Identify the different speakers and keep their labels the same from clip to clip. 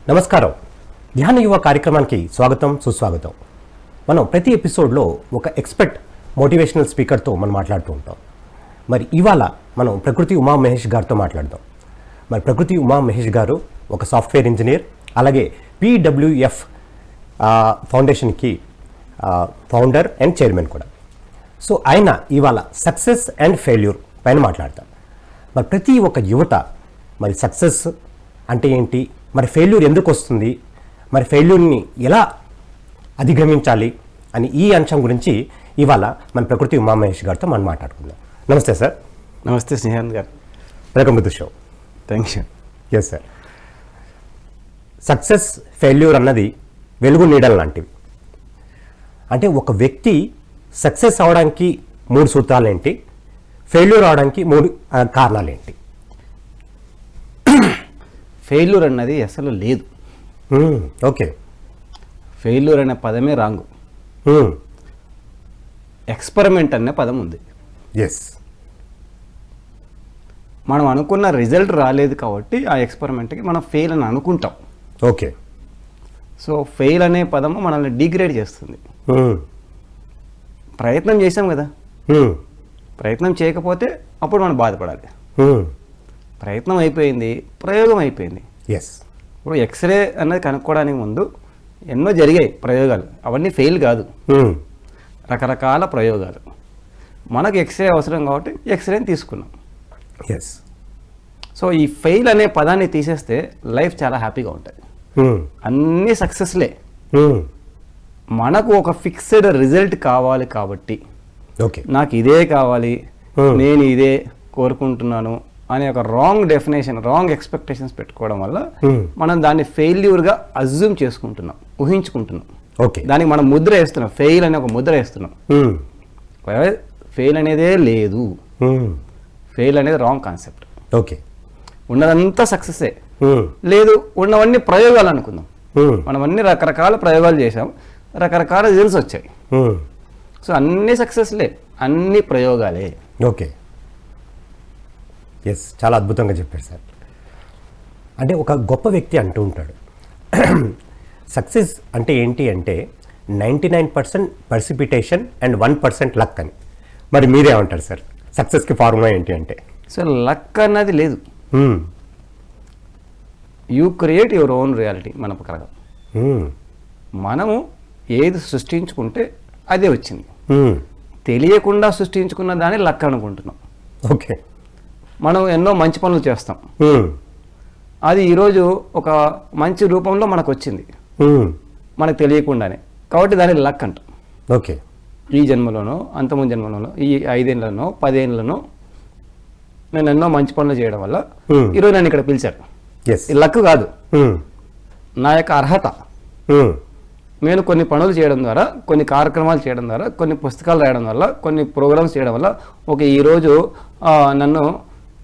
Speaker 1: నమస్కారం. ధ్యాన యువ కార్యక్రమానికి స్వాగతం, సుస్వాగతం. మనం ప్రతి ఎపిసోడ్లో ఒక ఎక్స్పర్ట్ మోటివేషనల్ స్పీకర్తో మనం మాట్లాడుతూ ఉంటాం. మరి ఇవాళ మనం ప్రకృతి ఉమా మహేష్ గారితో మాట్లాడదాం. మరి ప్రకృతి ఉమా మహేష్ గారు ఒక సాఫ్ట్వేర్ ఇంజనీర్, అలాగే PWF ఫౌండేషన్కి ఫౌండర్ అండ్ చైర్మన్ కూడా. సో ఆయన ఇవాళ సక్సెస్ అండ్ ఫెయిల్యూర్ పైన మాట్లాడతాం. మరి ప్రతి ఒక్క యువత మరి సక్సెస్ అంటే ఏంటి, మరి ఫెయిల్యూర్ ఎందుకు వస్తుంది, మరి ఫెయిల్యూర్ని ఎలా అధిగమించాలి అని ఈ అంశం గురించి ఇవాళ మన ప్రకృతి ఉమా మహేష్ గారితో మనం మాట్లాడుకుందాం. నమస్తే సార్.
Speaker 2: నమస్తే స్నేహాంత్ గారు.
Speaker 1: Welcome to the show.
Speaker 2: Thank you.
Speaker 1: Yes sir. Success failure అన్నది వెలుగు నీడలు లాంటివి. అంటే ఒక వ్యక్తి సక్సెస్ అవడానికి 3 సూత్రాలు ఏంటి, ఫెయిల్యూర్ అవడానికి 3 కారణాలు ఏంటి?
Speaker 2: ఫెయిల్యూర్ అన్నది అసలు లేదు.
Speaker 1: ఓకే.
Speaker 2: ఫెయిల్యూర్ అనే పదమే రాంగు. ఎక్స్పెరిమెంట్ అనే పదం ఉంది.
Speaker 1: ఎస్.
Speaker 2: మనం అనుకున్న రిజల్ట్ రాలేదు కాబట్టి ఆ ఎక్స్పెరిమెంట్కి మనం ఫెయిల్ అని అనుకుంటాం.
Speaker 1: ఓకే.
Speaker 2: సో ఫెయిల్ అనే పదము మనల్ని డిగ్రేడ్ చేస్తుంది. ప్రయత్నం చేసాం కదా, ప్రయత్నం చేయకపోతే అప్పుడు మనం బాధపడాలి. ప్రయత్నం అయిపోయింది, ప్రయోగం అయిపోయింది.
Speaker 1: ఎస్.
Speaker 2: ఇప్పుడు ఎక్స్రే అన్నది కనుక్కోవడానికి ముందు ఎన్నో జరిగాయి ప్రయోగాలు, అవన్నీ ఫెయిల్ కాదు, రకరకాల ప్రయోగాలు. మనకు ఎక్స్రే అవసరం కాబట్టి ఎక్స్రేని తీసుకున్నాం.
Speaker 1: ఎస్.
Speaker 2: సో ఈ ఫెయిల్ అనే పదాన్ని తీసేస్తే లైఫ్ చాలా హ్యాపీగా ఉంటుంది. అన్నీ సక్సెస్లే. మనకు ఒక ఫిక్స్డ్ రిజల్ట్ కావాలి కాబట్టి,
Speaker 1: ఓకే,
Speaker 2: నాకు ఇదే కావాలి, నేను ఇదే కోరుకుంటున్నాను అనే ఒక రాంగ్ డెఫినేషన్, రాంగ్ ఎక్స్పెక్టేషన్స్ పెట్టుకోవడం వల్ల మనం దాన్ని ఫెయిల్యూర్గా అజ్యూమ్ చేసుకుంటున్నాం, ఊహించుకుంటున్నాం.
Speaker 1: ఓకే.
Speaker 2: దానికి మనం ముద్ర వేస్తున్నాం, ఫెయిల్ అనే ఒక ముద్ర వేస్తున్నాం. ఫెయిల్ అనేదే లేదు. ఫెయిల్ అనేది రాంగ్ కాన్సెప్ట్.
Speaker 1: ఓకే.
Speaker 2: ఉన్నదంతా సక్సెసే. లేదు, ఉన్నవన్నీ ప్రయోగాలు అనుకుందాం. మనం అన్ని రకరకాల ప్రయోగాలు చేసాం, రకరకాల రిజల్ట్స్ వచ్చాయి. సో అన్ని సక్సెస్లే, అన్ని ప్రయోగాలే.
Speaker 1: ఓకే. ఎస్, చాలా అద్భుతంగా చెప్పారు సార్. అంటే ఒక గొప్ప వ్యక్తి అంటూ ఉంటాడు, సక్సెస్ అంటే ఏంటి అంటే 99% పర్సిపిటేషన్ అండ్ 1% లక్ అని. మరి మీరేమంటారు సార్, సక్సెస్కి ఫార్ములా ఏంటి అంటే?
Speaker 2: సో లక్ అన్నది లేదు. You create your own reality. మన ప్రకారం మనము ఏది సృష్టించుకుంటే అదే వచ్చింది. తెలియకుండా సృష్టించుకున్న దాన్ని లక్ అనుకుంటున్నాం.
Speaker 1: ఓకే.
Speaker 2: మనం ఎన్నో మంచి పనులు చేస్తాం, అది ఈరోజు ఒక మంచి రూపంలో మనకు వచ్చింది, మనకు తెలియకుండానే, కాబట్టి దాన్ని లక్ అంటాం.
Speaker 1: ఓకే.
Speaker 2: ఈ జన్మలోనో అంతకుముందు జన్మలోనో ఈ 5 ఏళ్లనో 10 ఏళ్లనో నేను ఎన్నో మంచి పనులు చేయడం వల్ల ఈరోజు నన్ను ఇక్కడ పిలిచారు. ఈ లక్ కాదు, నా యొక్క అర్హత. నేను కొన్ని పనులు చేయడం ద్వారా, కొన్ని కార్యక్రమాలు చేయడం ద్వారా, కొన్ని పుస్తకాలు రాయడం వల్ల, కొన్ని ప్రోగ్రామ్స్ చేయడం వల్ల ఈరోజు నన్ను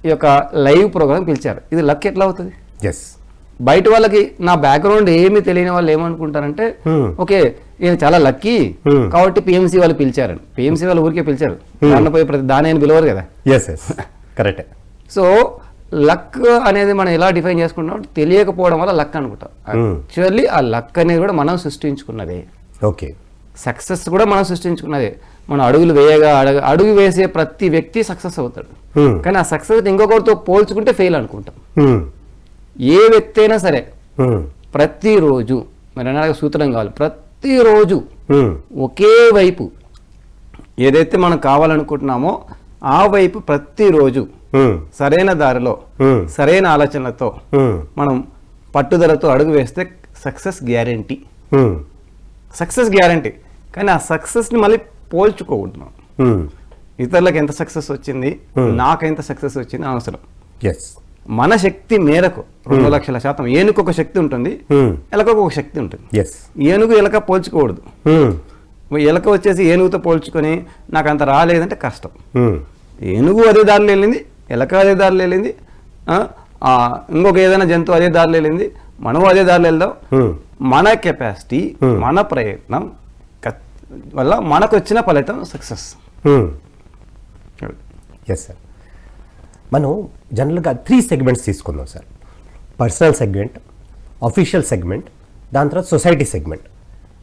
Speaker 2: ఈ యొక్క లైవ్ ప్రోగ్రామ్ పిలిచారు. ఇది లక్ ఎట్లా అవుతుంది?
Speaker 1: ఎస్. బయట
Speaker 2: బయట వాళ్ళకి నా బ్యాక్గ్రౌండ్ ఏమీ తెలియని వాళ్ళు ఏమనుకుంటారంటే, ఓకే ఈయన చాలా లక్కీ కాబట్టి PMC వాళ్ళు పిలిచారు. PMC వాళ్ళు ఊరికే పిలిచారు, దాన్ని పోయి ప్రతి దాని ఆయన పిలవరు కదా.
Speaker 1: ఎస్ ఎస్, కరెక్టే.
Speaker 2: సో లక్ అనేది మనం ఎలా డిఫైన్ చేసుకుంటాం, తెలియకపోవడం వల్ల లక్ అనుకుంటాం. యాక్చువల్లీ ఆ లక్ అనేది కూడా మనం సృష్టించుకున్నదే.
Speaker 1: ఓకే.
Speaker 2: సక్సెస్ కూడా మనం సృష్టించుకున్నదే. మనం అడుగులు అడుగు వేసే ప్రతి వ్యక్తి సక్సెస్ అవుతాడు, కానీ ఆ సక్సెస్ ఇంకొకరితో పోల్చుకుంటే ఫెయిల్ అనుకుంటాం. ఏ వ్యక్తి అయినా సరే ప్రతిరోజు, మరి అన్నగా సూత్రం కావాలి, ప్రతిరోజు ఒకే వైపు ఏదైతే మనం కావాలనుకుంటున్నామో ఆ వైపు ప్రతిరోజు సరైన దారిలో సరైన ఆలోచనలతో మనం పట్టుదలతో అడుగు వేస్తే సక్సెస్ గ్యారంటీ. Success guarantee. కానీ ఆ సక్సెస్ని మళ్ళీ పోల్చుకోకూడదు. ఇతరులకు ఎంత సక్సెస్ వచ్చింది, నాకు ఎంత సక్సెస్ వచ్చింది అవసరం. మన శక్తి మేరకు 2,00,000%. ఏనుగు ఒక శక్తి ఉంటుంది, ఎలకకు ఒక శక్తి ఉంటుంది. ఏనుగు ఎలక పోల్చుకోకూడదు. ఎలక వచ్చేసి ఏనుగుతో పోల్చుకొని నాకు అంత రాలేదంటే కష్టం. ఏనుగు అదే దారిలో వెళ్ళింది, ఎలక అదే దారిలో వెళ్ళింది, ఇంకొక ఏదైనా జంతువు అదే దారిలో వెళ్ళింది, మనం అదే దారిలో వెళ్దాం. మన కెపాసిటీ, మన ప్రయత్నం వల్ల మనకు వచ్చిన ఫలితం సక్సెస్.
Speaker 1: Yes sir. మనం జనరల్గా 3 సెగ్మెంట్స్ తీసుకుందాం sir. Personal segment, official segment, దాని తర్వాత సొసైటీ సెగ్మెంట్.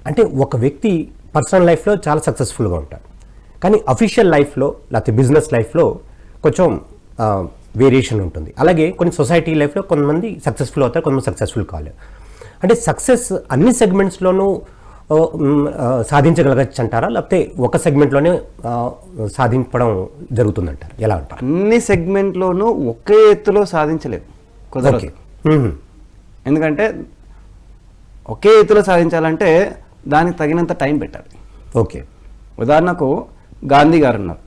Speaker 1: అంటే ఒక వ్యక్తి పర్సనల్ లైఫ్లో చాలా సక్సెస్ఫుల్గా ఉంటాడు, కానీ అఫీషియల్ లైఫ్లో లేకపోతే బిజినెస్ లైఫ్లో కొంచెం వేరియేషన్ ఉంటుంది. అలాగే కొన్ని సొసైటీ లైఫ్లో కొంతమంది సక్సెస్ఫుల్ అవుతారు, కొంతమంది సక్సెస్ఫుల్ కాలేరు. అంటే సక్సెస్ అన్ని సెగ్మెంట్స్లోనూ సాధించగలగచ్చు అంటారా, లేకపోతే ఒక సెగ్మెంట్లోనే సాధించడం జరుగుతుందంటారు, ఎలా అంటారు?
Speaker 2: అన్ని సెగ్మెంట్లోనూ ఒకే ఎత్తులో సాధించలేదు, కుదరదు. ఎందుకంటే ఒకే ఎత్తులో సాధించాలంటే దానికి తగినంత టైం పెట్టాలి.
Speaker 1: ఓకే.
Speaker 2: ఉదాహరణకు గాంధీ గారు ఉన్నారు.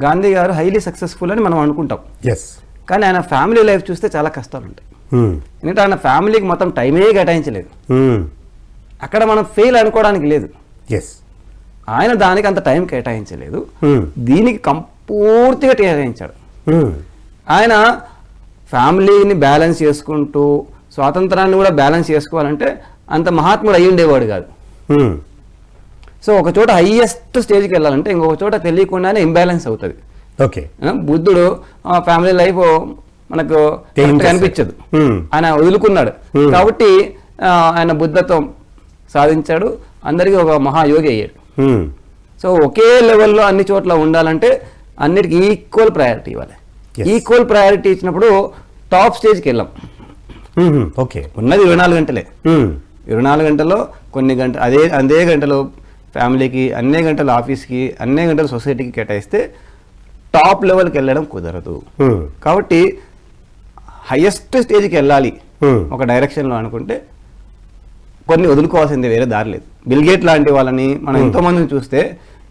Speaker 2: గాంధీ గారు హైలీ సక్సెస్ఫుల్ అని మనం అనుకుంటాం, కానీ ఆయన ఫ్యామిలీ లైఫ్ చూస్తే చాలా కష్టాలు ఉంటాయి. ఎందుకంటే ఆయన ఫ్యామిలీకి మొత్తం టైమే కేటాయించలేదు. అక్కడ మనం ఫెయిల్ అనుకోవడానికి లేదు, ఆయన దానికి అంత టైం కేటాయించలేదు, దీనికి పూర్తిగా కేటాయించాడు. ఆయన ఫ్యామిలీని బ్యాలెన్స్ చేసుకుంటూ స్వాతంత్రాన్ని కూడా బ్యాలెన్స్ చేసుకోవాలంటే అంత మహాత్ముడు అయ్యి ఉండేవాడు కాదు. సో ఒక చోట హైయెస్ట్ స్టేజ్కి వెళ్ళాలంటే ఇంకొక చోట తెలియకుండానే ఇంబ్యాలెన్స్ అవుతుంది.
Speaker 1: ఓకే.
Speaker 2: బుద్ధుడు ఫ్యామిలీ లైఫ్ మనకు కనిపించదు, ఆయన వదులుకున్నాడు కాబట్టి ఆయన బుద్ధత్వం సాధించాడు, అందరికీ ఒక మహాయోగి అయ్యాడు. సో ఒకే లెవెల్లో అన్ని చోట్ల ఉండాలంటే అన్నిటికీ ఈక్వల్ ప్రయారిటీ ఇవ్వాలి. ఈక్వల్ ప్రయారిటీ ఇచ్చినప్పుడు టాప్ స్టేజ్కి వెళ్ళాం.
Speaker 1: ఓకే.
Speaker 2: ఉన్నది 24 గంటలే. 24 గంటల్లో కొన్ని గంటలు అదే గంటలు ఫ్యామిలీకి, అన్నే గంటలు ఆఫీస్కి, అన్నే గంటలు సొసైటీకి కేటాయిస్తే టాప్ లెవెల్కి వెళ్ళడం కుదరదు. కాబట్టి హైయెస్ట్ స్టేజ్కి వెళ్ళాలి ఒక డైరెక్షన్లో అనుకుంటే కొన్ని వదులుకోవాల్సింది, వేరే దారి లేదు. బిల్ గేట్ లాంటి వాళ్ళని మనం ఎంతోమందిని చూస్తే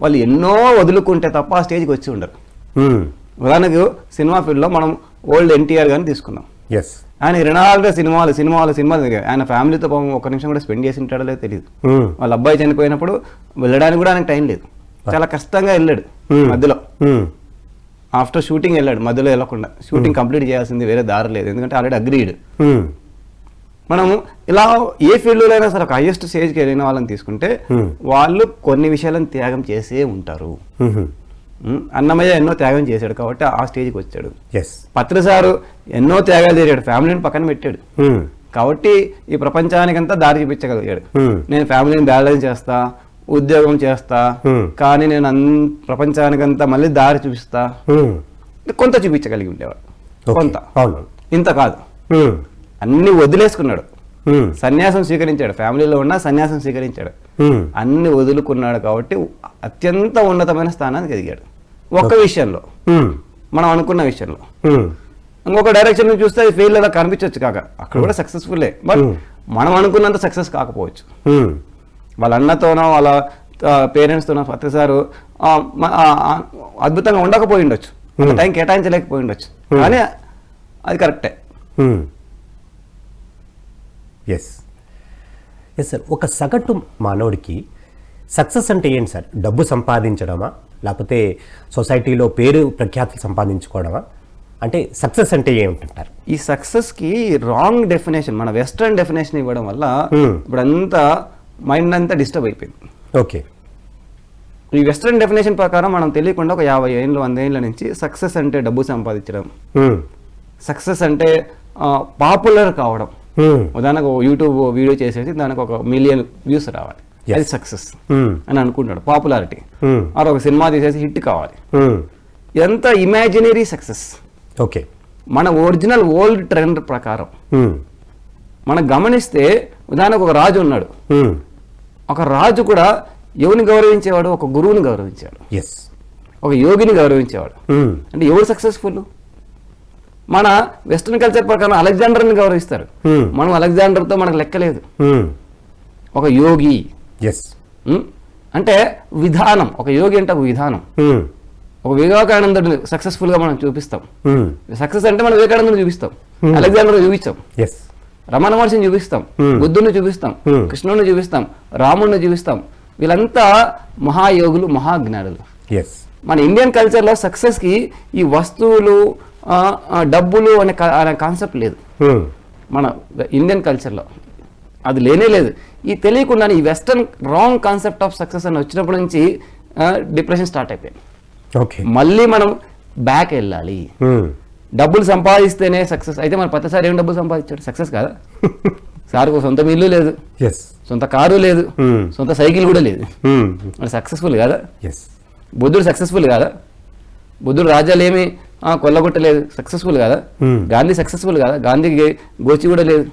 Speaker 2: వాళ్ళు ఎన్నో వదులుకుంటే తప్ప ఆ స్టేజ్కి వచ్చి ఉండరు. ఉదాహరణకు సినిమా ఫీల్డ్లో మనం ఓల్డ్ ఎన్టీఆర్ గారిని తీసుకుందాం. ఆయన 24 సినిమాలు ఆయన ఫ్యామిలీతో ఒక నిమిషం కూడా స్పెండ్ చేసి ఉంటాడో లేదో తెలియదు. వాళ్ళ అబ్బాయి చనిపోయినప్పుడు వెళ్ళడానికి కూడా ఆయనకు టైం లేదు, చాలా కష్టంగా వెళ్ళాడు. మధ్యలో ఆఫ్టర్ షూటింగ్ వెళ్ళాడు, మధ్యలో వెళ్ళకుండా షూటింగ్ కంప్లీట్ చేయాల్సింది, వేరే దారి లేదు, ఎందుకంటే ఆల్రెడీ అగ్రీడ్. మనము ఇలా ఏ ఫీల్డ్లో అయినా సరే ఒక హైయెస్ట్ స్టేజ్కి వెళ్ళిన వాళ్ళని తీసుకుంటే వాళ్ళు కొన్ని విషయాలను త్యాగం చేసే ఉంటారు. అన్నమయ్య ఎన్నో త్యాగం చేశాడు కాబట్టి ఆ స్టేజ్కి వచ్చాడు. పత్రి సారు ఎన్నో త్యాగాలు చేశాడు, ఫ్యామిలీని పక్కన పెట్టాడు కాబట్టి ఈ ప్రపంచానికంతా దారి చూపించగలిగాడు. నేను ఫ్యామిలీని బ్యాలెన్స్ చేస్తా, ఉద్యోగం చేస్తా, కానీ నేను ప్రపంచానికంతా మళ్ళీ దారి చూపిస్తా, కొంత చూపించగలిగి ఉండేవాడు. కొంత, ఇంత కాదు, అన్ని వదిలేసుకున్నాడు. సన్యాసం స్వీకరించాడు, ఫ్యామిలీలో ఉన్న సన్యాసం స్వీకరించాడు, అన్ని వదులుకున్నాడు కాబట్టి అత్యంత ఉన్నతమైన స్థానానికి ఎదిగాడు. ఒక్క విషయంలో, మనం అనుకున్న విషయంలో. ఇంకొక డైరెక్షన్ చూస్తే అది ఫెయిల్ అలా కనిపించవచ్చు, కాక అక్కడ కూడా సక్సెస్ఫుల్లే, బట్ మనం అనుకున్నంత సక్సెస్ కాకపోవచ్చు. వాళ్ళ అన్నతోనో వాళ్ళ పేరెంట్స్తోనో పత్రి సారు అద్భుతంగా ఉండకపోయి ఉండొచ్చు, టైం కేటాయించలేకపోయి ఉండొచ్చు, కానీ అది కరెక్టే.
Speaker 1: Yes sir. ఒక సగటు మానవుడికి సక్సెస్ అంటే ఏంటి సార్? డబ్బు సంపాదించడమా, లేకపోతే సొసైటీలో పేరు ప్రఖ్యాతులు సంపాదించుకోవడమా? అంటే సక్సెస్ అంటే ఏమిటంటారు?
Speaker 2: ఈ సక్సెస్కి రాంగ్ డెఫినేషన్, మన వెస్ట్రన్ డెఫినేషన్ ఇవ్వడం వల్ల ఇప్పుడు అంతా మైండ్ అంతా డిస్టర్బ్ అయిపోయింది.
Speaker 1: ఓకే.
Speaker 2: ఈ వెస్ట్రన్ డెఫినేషన్ ప్రకారం మనం తెలియకుండా ఒక 50 ఏళ్ళు 100 ఏళ్ళ నుంచి సక్సెస్ అంటే డబ్బు సంపాదించడం, సక్సెస్ అంటే పాపులర్ కావడం. ఉదాహరణకు యూట్యూబ్ వీడియో చేసేసి దానికి 1 మిలియన్ వ్యూస్ రావాలి, అది సక్సెస్ అని అనుకుంటాడు, పాపులారిటీ. ఆర్ ఒక సినిమా తీసేసి హిట్ కావాలి, ఇదంతా ఇమాజినరీ సక్సెస్.
Speaker 1: ఓకే.
Speaker 2: మన ఒరిజినల్ ఓల్డ్ ట్రెండ్ ప్రకారం మనం గమనిస్తే, ఉదాహరణకు ఒక రాజు ఉన్నాడు, ఒక రాజు కూడా ఎవరిని గౌరవించేవాడు? ఒక గురువుని గౌరవించాడు, ఒక యోగిని గౌరవించేవాడు. అంటే ఎవరు సక్సెస్ఫుల్? మన వెస్ట్రన్ కల్చర్ ప్రకారం అలెగ్జాండర్ని గౌరవిస్తారు, మనం అలెగ్జాండర్తో మనకు లెక్కలేదు. ఒక యోగి అంటే విధానం, ఒక యోగి అంటే ఒక విధానం. ఒక వివేకానందుడిని సక్సెస్ఫుల్ గా మనం చూపిస్తాం. సక్సెస్ అంటే మనం వివేకానందుని చూపిస్తాం, అలెగ్జాండర్ చూపిస్తాం, రమణ మహర్షిని చూపిస్తాం, బుద్ధుని చూపిస్తాం, కృష్ణుని చూపిస్తాం, రాముడిని చూపిస్తాం. వీళ్ళంతా మహాయోగులు, మహాజ్ఞానులు. మన ఇండియన్ కల్చర్లో సక్సెస్కి ఈ వస్తువులు, డబ్బులు అనే కాన్సెప్ట్ లేదు. మన ఇండియన్ కల్చర్లో అది లేనే లేదు. ఈ తెలియకుండా ఈ western wrong concept of success అని వచ్చినప్పటి నుంచి డిప్రెషన్ స్టార్ట్ అయిపోయింది. మళ్ళీ మనం బ్యాక్ వెళ్ళాలి. డబ్బులు సంపాదిస్తేనే సక్సెస్ అయితే మరి ప్రతిసారి ఏం డబ్బులు సంపాదించాడు? సక్సెస్ కాదా? సార్కు సొంత ఇల్లు లేదు,
Speaker 1: ఎస్,
Speaker 2: సొంత కారు లేదు, సొంత సైకిల్ కూడా లేదు, మరి సక్సెస్ఫుల్ కాదా?
Speaker 1: ఎస్.
Speaker 2: బుద్ధుడు సక్సెస్ఫుల్ కాదా? బుద్ధుడు రాజ్యాలు ఏమి కొల్లగొట్టలేదు, సక్సెస్ఫుల్ కాదా? గాంధీ సక్సెస్ఫుల్ కాదా? గాంధీకి గోచి కూడా లేదు,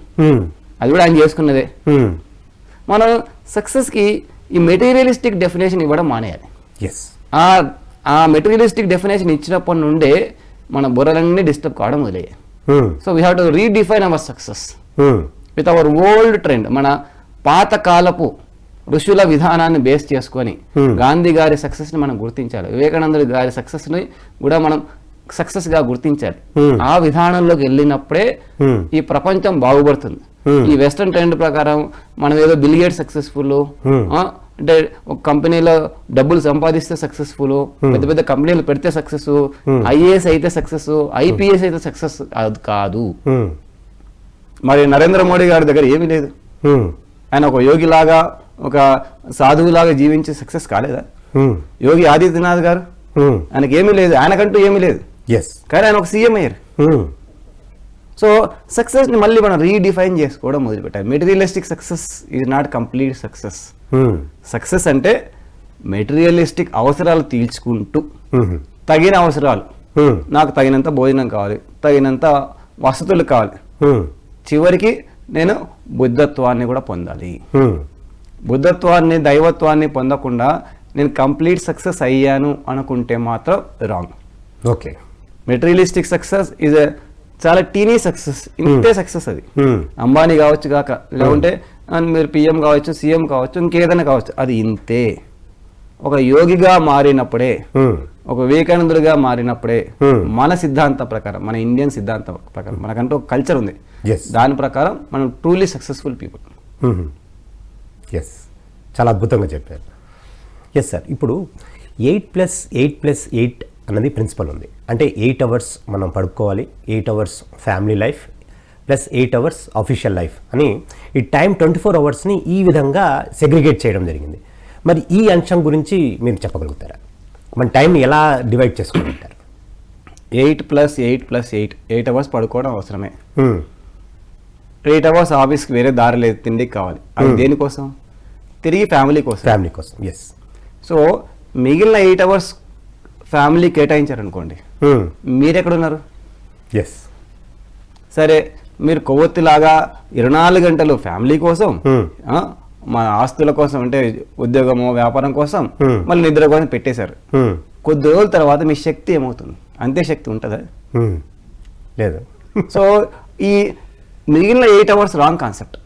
Speaker 2: అది కూడా ఆయన చేసుకున్నదే. మనం సక్సెస్కి ఈ మెటీరియలిస్టిక్ డెఫినేషన్ ఇవ్వడం మానేయాలి.
Speaker 1: ఎస్.
Speaker 2: ఆ మెటీరియలిస్టిక్ డెఫినేషన్ ఇచ్చినప్పటి నుండే మన బుర్రలన్నీ డిస్టర్బ్ కావడం మొదలయ్యాయి. So we have to redefine our success with our old trend. మన పాతకాలపు ఋషుల విధానాన్ని బేస్ చేసుకొని గాంధీ గారి సక్సెస్ని మనం గుర్తించాలి, వివేకానందుడి గారి సక్సెస్ని కూడా మనం సక్సెస్ గా గుర్తించాలి. ఆ విధానంలోకి వెళ్ళినప్పుడే ఈ ప్రపంచం బాగుపడుతుంది. ఈ వెస్టర్న్ ట్రెండ్ ప్రకారం మనం ఏదో బిల్ గేట్స్ సక్సెస్ఫుల్, అంటే ఒక కంపెనీలో డబ్బులు సంపాదిస్తే సక్సెస్ఫుల్, పెద్ద పెద్ద కంపెనీలు పెడితే సక్సెస్, ఐఏఎస్ అయితే సక్సెస్, ఐపీఎస్ అయితే సక్సెస్, అది కాదు. మరి నరేంద్ర మోడీ గారి దగ్గర ఏమీ లేదు, ఆయన ఒక యోగిలాగా ఒక సాధువులాగా జీవించి సక్సెస్ కాలేదా? యోగి ఆదిత్యనాథ్ గారు ఆయనకి ఏమీ లేదు, ఆయనకంటూ ఏమీ లేదు, కానీ ఆయన ఒక సీఎం అయ్యారు. సో సక్సెస్ ని మళ్ళీ మనం రీడిఫైన్ చేసుకోవడం మొదలుపెట్టాలి. Materialistic success is not complete success. Success అంటే మెటీరియలిస్టిక్ అవసరాలు తీర్చుకుంటూ తగిన అవసరాలు, నాకు తగినంత భోజనం కావాలి, తగినంత వసతులు కావాలి, చివరికి నేను బుద్ధత్వాన్ని కూడా పొందాలి. బుద్ధత్వాన్ని దైవత్వాన్ని పొందకుండా నేను కంప్లీట్ సక్సెస్ అయ్యాను అనుకుంటే మాత్రం wrong.
Speaker 1: Okay.
Speaker 2: Materialistic success is చాలా టీనీ సక్సెస్, ఇంతే సక్సెస్. అది అంబానీ కావచ్చు కాక, లేకుంటే మీరు పిఎం కావచ్చు, సీఎం కావచ్చు, ఇంకేదైనా కావచ్చు, అది ఇంతే. ఒక యోగిగా మారినప్పుడే, ఒక వివేకానందుడిగా మారినప్పుడే మన సిద్ధాంతం ప్రకారం, మన ఇండియన్ సిద్ధాంతం ప్రకారం, మనకంటూ ఒక కల్చర్ ఉంది, దాని ప్రకారం మనం ట్రూలీ సక్సెస్ఫుల్ పీపుల్.
Speaker 1: ఎస్, చాలా అద్భుతంగా చెప్పారు. ఎస్ సార్, ఇప్పుడు 8+8+8 అన్నది ప్రిన్సిపల్ ఉంది. అంటే 8 అవర్స్ మనం పడుకోవాలి, 8 hours family life plus 8 hours official life అని ఈ టైం 24 అవర్స్ని ఈ విధంగా సెగ్రిగేట్ చేయడం జరిగింది. మరి ఈ అంశం గురించి మీరు చెప్పగలుగుతారా? మన టైంని ఎలా డివైడ్ చేసుకుంటారు?
Speaker 2: 8+8+8 అవర్స్ పడుకోవడం అవసరమే. 8 అవర్స్ ఆఫీస్కి వేరే దారి లేదు, తిండికి కావాలి. అది దేనికోసం? తిరిగి ఫ్యామిలీ కోసం.
Speaker 1: ఫ్యామిలీ కోసం, ఎస్.
Speaker 2: సో మిగిలిన 8 అవర్స్ ఫ్యామిలీ కేటాయించారనుకోండి, మీరెక్కడున్నారు?
Speaker 1: ఎస్.
Speaker 2: సరే, మీరు కొవ్వొత్తిలాగా 24 గంటలు ఫ్యామిలీ కోసం, మన ఆస్తుల కోసం, అంటే ఉద్యోగమో వ్యాపారం కోసం, మళ్ళీ నిద్ర కోసం పెట్టేశారు. కొద్ది రోజుల తర్వాత మీ శక్తి ఏమవుతుంది? అంతే శక్తి ఉంటుందా?
Speaker 1: లేదు.
Speaker 2: సో ఈ మిగిలిన 8 hours wrong concept.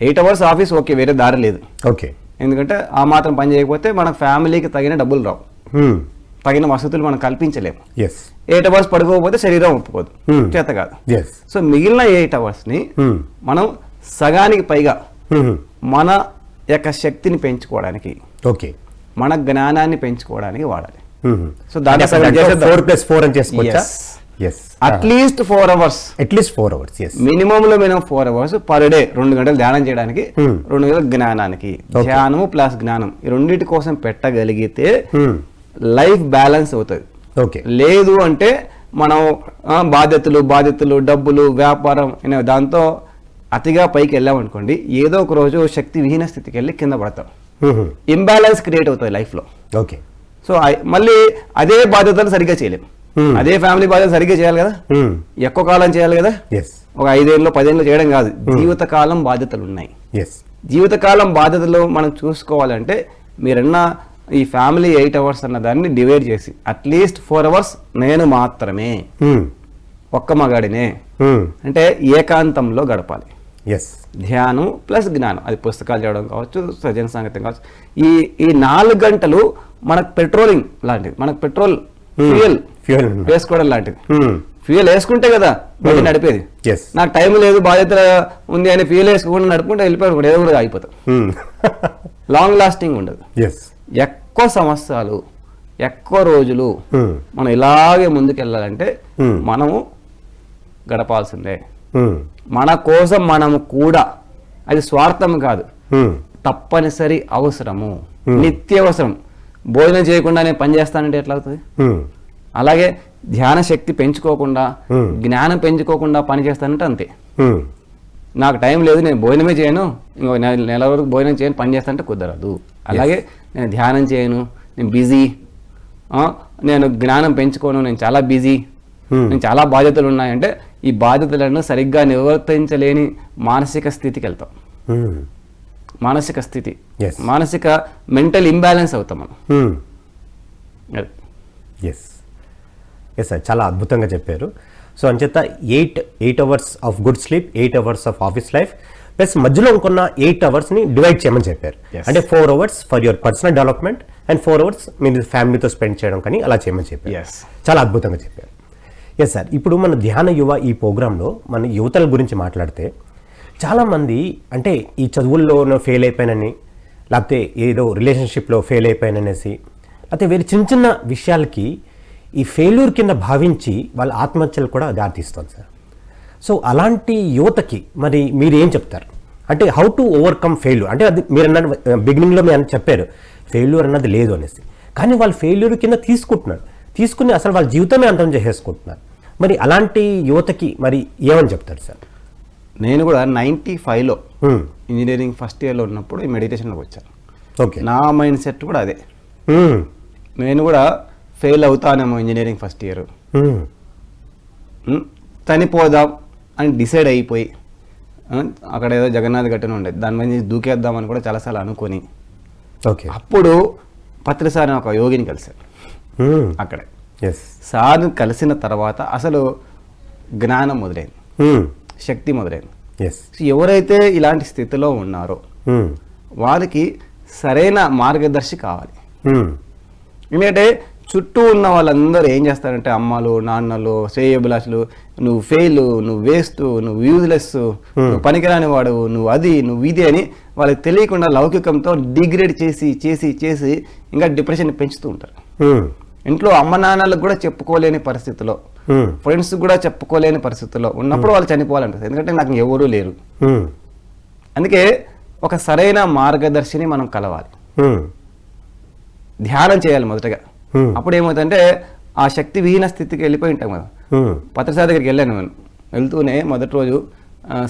Speaker 2: 8 hours office okay, వేరే దారి లేదు.
Speaker 1: ఓకే.
Speaker 2: ఎందుకంటే ఆ మాత్రం పని చేయకపోతే మన ఫ్యామిలీకి తగిన డబ్బులు రావు, తగిన వసతులు మనం కల్పించలేము. 8 అవర్స్ పడుకోకపోతే శరీరం ఒప్పుకోదు, చేత కాదు. సో మిగిలిన 8 అవర్స్ని మనం సగానికి పైగా మన యొక్క శక్తిని పెంచుకోవడానికి,
Speaker 1: ఓకే,
Speaker 2: మన జ్ఞానాన్ని పెంచుకోవడానికి వాడాలి. సో
Speaker 1: దాని 4+4 అని చేసుకోవచ్చా?
Speaker 2: At least 4 hours,
Speaker 1: at least 4 hours,
Speaker 2: minimum 4 hours per day. 2 గంటలు ధ్యానం చేయడానికి, 2 గంటలు జ్ఞానానికి. ధ్యానము ప్లస్ జ్ఞానం ఈ రెండింటి కోసం పెట్టగలిగితే లైఫ్ బ్యాలెన్స్ అవుతుంది.
Speaker 1: ఓకే.
Speaker 2: లేదు అంటే మనం బాధ్యతలు, డబ్బులు, వ్యాపారం దాంతో అతిగా పైకి వెళ్ళామనుకోండి, ఏదో ఒక రోజు శక్తి విహీన స్థితికి వెళ్ళి కింద పడతాం. ఇంబ్యాలెన్స్ క్రియేట్ అవుతుంది లైఫ్లో.
Speaker 1: ఓకే.
Speaker 2: సో మళ్ళీ అదే బాధ్యతలు సరిగ్గా చేయలేము, అదే ఫ్యామిలీ బాధ్యతలు సరిగ్గా చేయాలి కదా, ఎక్కువ కాలం చేయాలి కదా. ఒక 5 ఏళ్ళు 10 ఏళ్ళు చేయడం కాదు, జీవితకాలం బాధ్యతలు ఉన్నాయి. జీవితకాలం బాధ్యతలు మనం చూసుకోవాలంటే మీరన్న ఈ ఫ్యామిలీ 8 అవర్స్ అన్న దాన్ని డివైడ్ చేసి అట్లీస్ట్ 4 అవర్స్ నేను మాత్రమే, ఒక్క మగాడినే, అంటే ఏకాంతంలో గడపాలి. ధ్యానం ప్లస్ జ్ఞానం, అది పుస్తకాలు చదవడం కావచ్చు, సజన సంగతం కావచ్చు. ఈ 4 గంటలు మనకు పెట్రోలింగ్ లాంటిది, మనకు పెట్రోల్ ఫ్యూయల్ వేసుకోవడం లాంటిది. ఫ్యూయల్ వేసుకుంటే కదా బండి నడిపేది. నాకు టైం లేదు, బాధ్యత ఉంది అని ఫ్యూయల్ వేసుకోకుండా నడుపుకుంటే వెళ్ళిపోయాడు, ఏదో కూడా అయిపోతాం. లాంగ్ లాస్టింగ్ ఉండదు. ఎక్కువ సంవత్సరాలు, ఎక్కువ రోజులు మనం ఇలాగే ముందుకు వెళ్ళాలంటే మనము గడపాల్సిందే. మన కోసం మనము కూడా, అది స్వార్థం కాదు, తప్పనిసరి అవసరము, నిత్యవసరం. భోజనం చేయకుండా నేను పని చేస్తానంటే ఎట్లా అవుతుంది? అలాగే ధ్యాన శక్తి పెంచుకోకుండా జ్ఞానం పెంచుకోకుండా పని చేస్తానంటే అంతే. నాకు టైం లేదు, నేను భోజనమే చేయను, ఇంకో నెల వరకు భోజనం చేయను, పని చేస్తానంటే కుదరదు. అలాగే నేను ధ్యానం చేయను, నేను బిజీ, నేను జ్ఞానం పెంచుకోను, నేను చాలా బిజీ, నేను చాలా బాధ్యతలు ఉన్నాయంటే ఈ బాధ్యతలను సరిగ్గా నిర్వర్తించలేని మానసిక స్థితికి వెళ్తాం. మానసిక స్థితి, మానసిక మెంటల్ ఇంబ్యాలెన్స్ అవుతాం మనం.
Speaker 1: ఎస్ సార్, చాలా అద్భుతంగా చెప్పారు. సో అంచేత 8 hours of good sleep, 8 hours of office life plus మధ్యలో ఇంకొన్న 8 అవర్స్ని డివైడ్ చేయమని చెప్పారు. అంటే 4 hours for your personal development and 4 hours మీరు ఫ్యామిలీతో స్పెండ్ చేయడం కానీ అలా చేయమని చెప్పారు. చాలా అద్భుతంగా చెప్పారు. ఎస్ సార్, ఇప్పుడు మన ధ్యాన యువ ఈ ప్రోగ్రాంలో మన యువతల గురించి మాట్లాడితే చాలామంది అంటే ఈ చదువుల్లో ఫెయిల్ అయిపోయానని, లేకపోతే ఏదో రిలేషన్షిప్లో ఫెయిల్ అయిపోయాననేసి, లేకపోతే వేరే చిన్న చిన్న విషయాలకి ఈ ఫెయిల్యూర్ కింద భావించి వాళ్ళ ఆత్మహత్యలు కూడా దారితీస్తుంది సార్. సో అలాంటి యువతకి మరి మీరు ఏం చెప్తారు? అంటే హౌ టు ఓవర్కమ్ ఫెయిల్యూర్. అంటే అది మీరు అన్న బిగినింగ్లో మీరు చెప్పారు ఫెయిల్యూర్ అన్నది లేదు అనేసి, కానీ వాళ్ళు ఫెయిల్యూర్ కింద తీసుకుని అసలు వాళ్ళ జీవితమే అంతం చేసేసుకుంటున్నారు. మరి అలాంటి యువతకి మరి ఏమని చెప్తారు సార్?
Speaker 2: నేను కూడా 95లో ఇంజనీరింగ్ ఫస్ట్ ఇయర్లో ఉన్నప్పుడు ఈ మెడిటేషన్లోకి వచ్చాను.
Speaker 1: ఓకే,
Speaker 2: నా మైండ్ సెట్ కూడా అదే. నేను కూడా ఫెయిల్ అవుతానేమో ఇంజనీరింగ్ ఫస్ట్ ఇయర్, చనిపోదాం అని డిసైడ్ అయిపోయి అక్కడ ఏదో జగన్నాథ్ ఘటన ఉండేది, దాని మీద దూకేద్దామని కూడా చాలాసార్లు అనుకొని,
Speaker 1: ఓకే,
Speaker 2: అప్పుడు పత్రిసారి ఒక యోగిని కలిశాను అక్కడే. సార్ని కలిసిన తర్వాత అసలు జ్ఞానం మొదలైంది, శక్తి మొదలైంది. ఎవరైతే ఇలాంటి స్థితిలో ఉన్నారో వాళ్ళకి సరైన మార్గదర్శి కావాలి. ఎందుకంటే చుట్టూ ఉన్న వాళ్ళందరూ ఏం చేస్తారంటే అమ్మలు, నాన్నలు, శ్రేయోభిలాషులు, నువ్వు ఫెయిల్, నువ్వు వేస్ట్, నువ్వు యూజ్లెస్, నువ్వు పనికిరాని వాడు, నువ్వు అది, నువ్వు ఇది అని వాళ్ళకి తెలియకుండా లౌకికంతో డిగ్రేడ్ చేసి చేసి చేసి ఇంకా డిప్రెషన్ పెంచుతూ ఉంటారు. ఇంట్లో అమ్మ నాన్నలకు కూడా చెప్పుకోలేని పరిస్థితిలో, ఫ్రెండ్స్ కూడా చెప్పుకోలేని పరిస్థితుల్లో ఉన్నప్పుడు వాళ్ళు చనిపోవాలంటారు. ఎందుకంటే నాకు ఎవరూ లేరు. అందుకే ఒక సరైన మార్గదర్శిని మనం కలవాలి, ధ్యానం చేయాలి మొదటగా. అప్పుడు ఏమవుతుందంటే ఆ శక్తి విహీన స్థితికి వెళ్ళిపోయి ఉంటాం కదా. పత్రిసారి దగ్గరికి వెళ్ళాను నేను, వెళ్తూనే మొదటి రోజు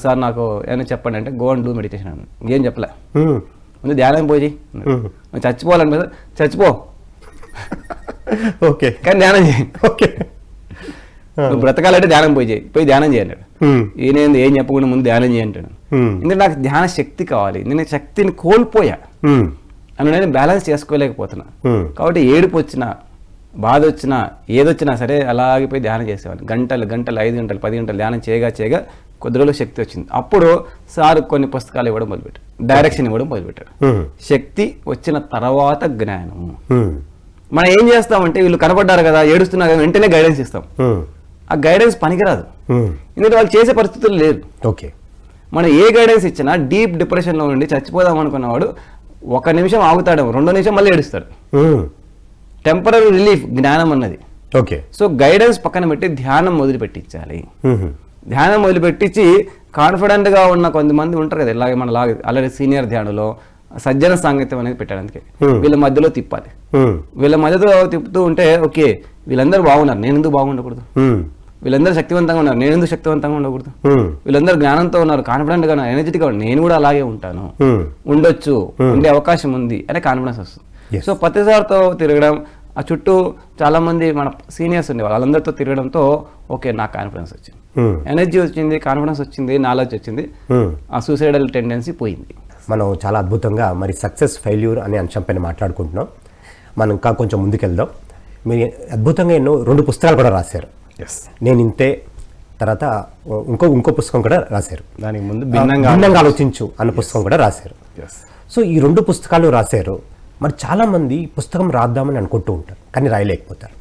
Speaker 2: సార్ నాకు ఏమైనా చెప్పండి అంటే గో అండ్ డూ మెడిటేషన్ అన్నాను. ఇంకేం చెప్పలే, ముందు ధ్యానం పోయి నువ్వు చచ్చిపోవాలనిపిస్తే చచ్చిపో,
Speaker 1: ఓకే,
Speaker 2: కానీ ధ్యానం చేయి. ఓకే, నువ్వు బ్రతకాలంటే ధ్యానం పోయి ధ్యానం చేయండి. ఈయన ఏం చెప్పకుండా ముందు ధ్యానం చేయంటాడు. ఎందుకంటే నాకు ధ్యాన శక్తి కావాలి, నేను శక్తిని కోల్పోయా అని నేను బ్యాలెన్స్ చేసుకోలేకపోతున్నా. కాబట్టి ఏడుపు వచ్చినా, బాధ వచ్చినా, ఏదొచ్చినా సరే అలాగే పోయి ధ్యానం చేసేవాడిని. గంటలు 5 గంటలు 10 గంటలు ధ్యానం చేయగా కొద్ది రోజులు శక్తి వచ్చింది. అప్పుడు సార్ కొన్ని పుస్తకాలు ఇవ్వడం మొదలుపెట్టారు, డైరెక్షన్ ఇవ్వడం మొదలుపెట్టారు. శక్తి వచ్చిన తర్వాత జ్ఞానం. మనం ఏం చేస్తామంటే వీళ్ళు కనపడ్డారు కదా, ఏడుస్తున్నారు కదా, వెంటనే గైడెన్స్ ఇస్తాం. ఆ గైడెన్స్ పనికిరాదు, ఎందుకంటే వాళ్ళు చేసే పరిస్థితులు లేదు.
Speaker 1: ఓకే,
Speaker 2: మనం ఏ గైడెన్స్ ఇచ్చినా డీప్ డిప్రెషన్లో ఉండి చచ్చిపోదాం అనుకున్నవాడు 1 నిమిషం ఆగుతాడు, 2వ నిమిషం మళ్ళీ ఏడుస్తాడు. టెంపరీ రిలీఫ్ జ్ఞానం అన్నది.
Speaker 1: ఓకే,
Speaker 2: సో గైడెన్స్ పక్కన పెట్టి ధ్యానం మొదలు పెట్టించాలి. ధ్యానం మొదలు పెట్టించి కాన్ఫిడెంట్గా ఉన్న కొంతమంది ఉంటారు కదా, ఇలాగే మన లాగే అలాగే సీనియర్ ధ్యానంలో సజ్జన సాంగత్యం అనేది పెట్టాడు. అందుకే వీళ్ళ మధ్యలో తిప్పాలి. వీళ్ళ మధ్యలో తిప్పుతూ ఉంటే ఓకే వీళ్ళందరూ బాగున్నారు, నేను ఎందుకు బాగుండకూడదు, వీళ్ళందరూ శక్తివంతంగా ఉన్నారు, నేను ఎందుకు శక్తివంతంగా ఉండకూడదు, వీళ్ళందరూ జ్ఞానంతో ఉన్నారు, కాన్ఫిడెంట్ గా ఉన్నారు, ఎనర్జెటిక్ గా ఉన్నారు, నేను కూడా అలాగే ఉంటాను, ఉండొచ్చు, ఉండే అవకాశం ఉంది అనే కాన్ఫిడెన్స్ వస్తుంది. సో పత్రిసారితో తిరగడం, ఆ చుట్టూ చాలా మంది మన సీనియర్స్ ఉండేవాళ్ళు, వాళ్ళందరితో తిరగడంతో ఓకే నాకు కాన్ఫిడెన్స్ వచ్చింది, ఎనర్జీ వచ్చింది, కాన్ఫిడెన్స్ వచ్చింది, నాలెడ్జ్ వచ్చింది, ఆ సూసైడల్ టెండెన్సీ పోయింది.
Speaker 1: మనం చాలా అద్భుతంగా మరి సక్సెస్ ఫెయిల్యూర్ అనే అంశం పైన మాట్లాడుకుంటున్నాం. మనం ఇంకా కొంచెం ముందుకెళ్దాం. మీరు అద్భుతంగా 2 పుస్తకాలు కూడా రాశారు. నేను ఇంతే, తర్వాత ఇంకో పుస్తకం కూడా రాశారు,
Speaker 2: దానికి ముందు
Speaker 1: భిన్నంగా ఆలోచించు అన్న పుస్తకం కూడా రాశారు. సో ఈ 2 పుస్తకాలు రాశారు. మరి చాలామంది పుస్తకం రాద్దామని అనుకుంటూ ఉంటారు కానీ రాయలేకపోతారు.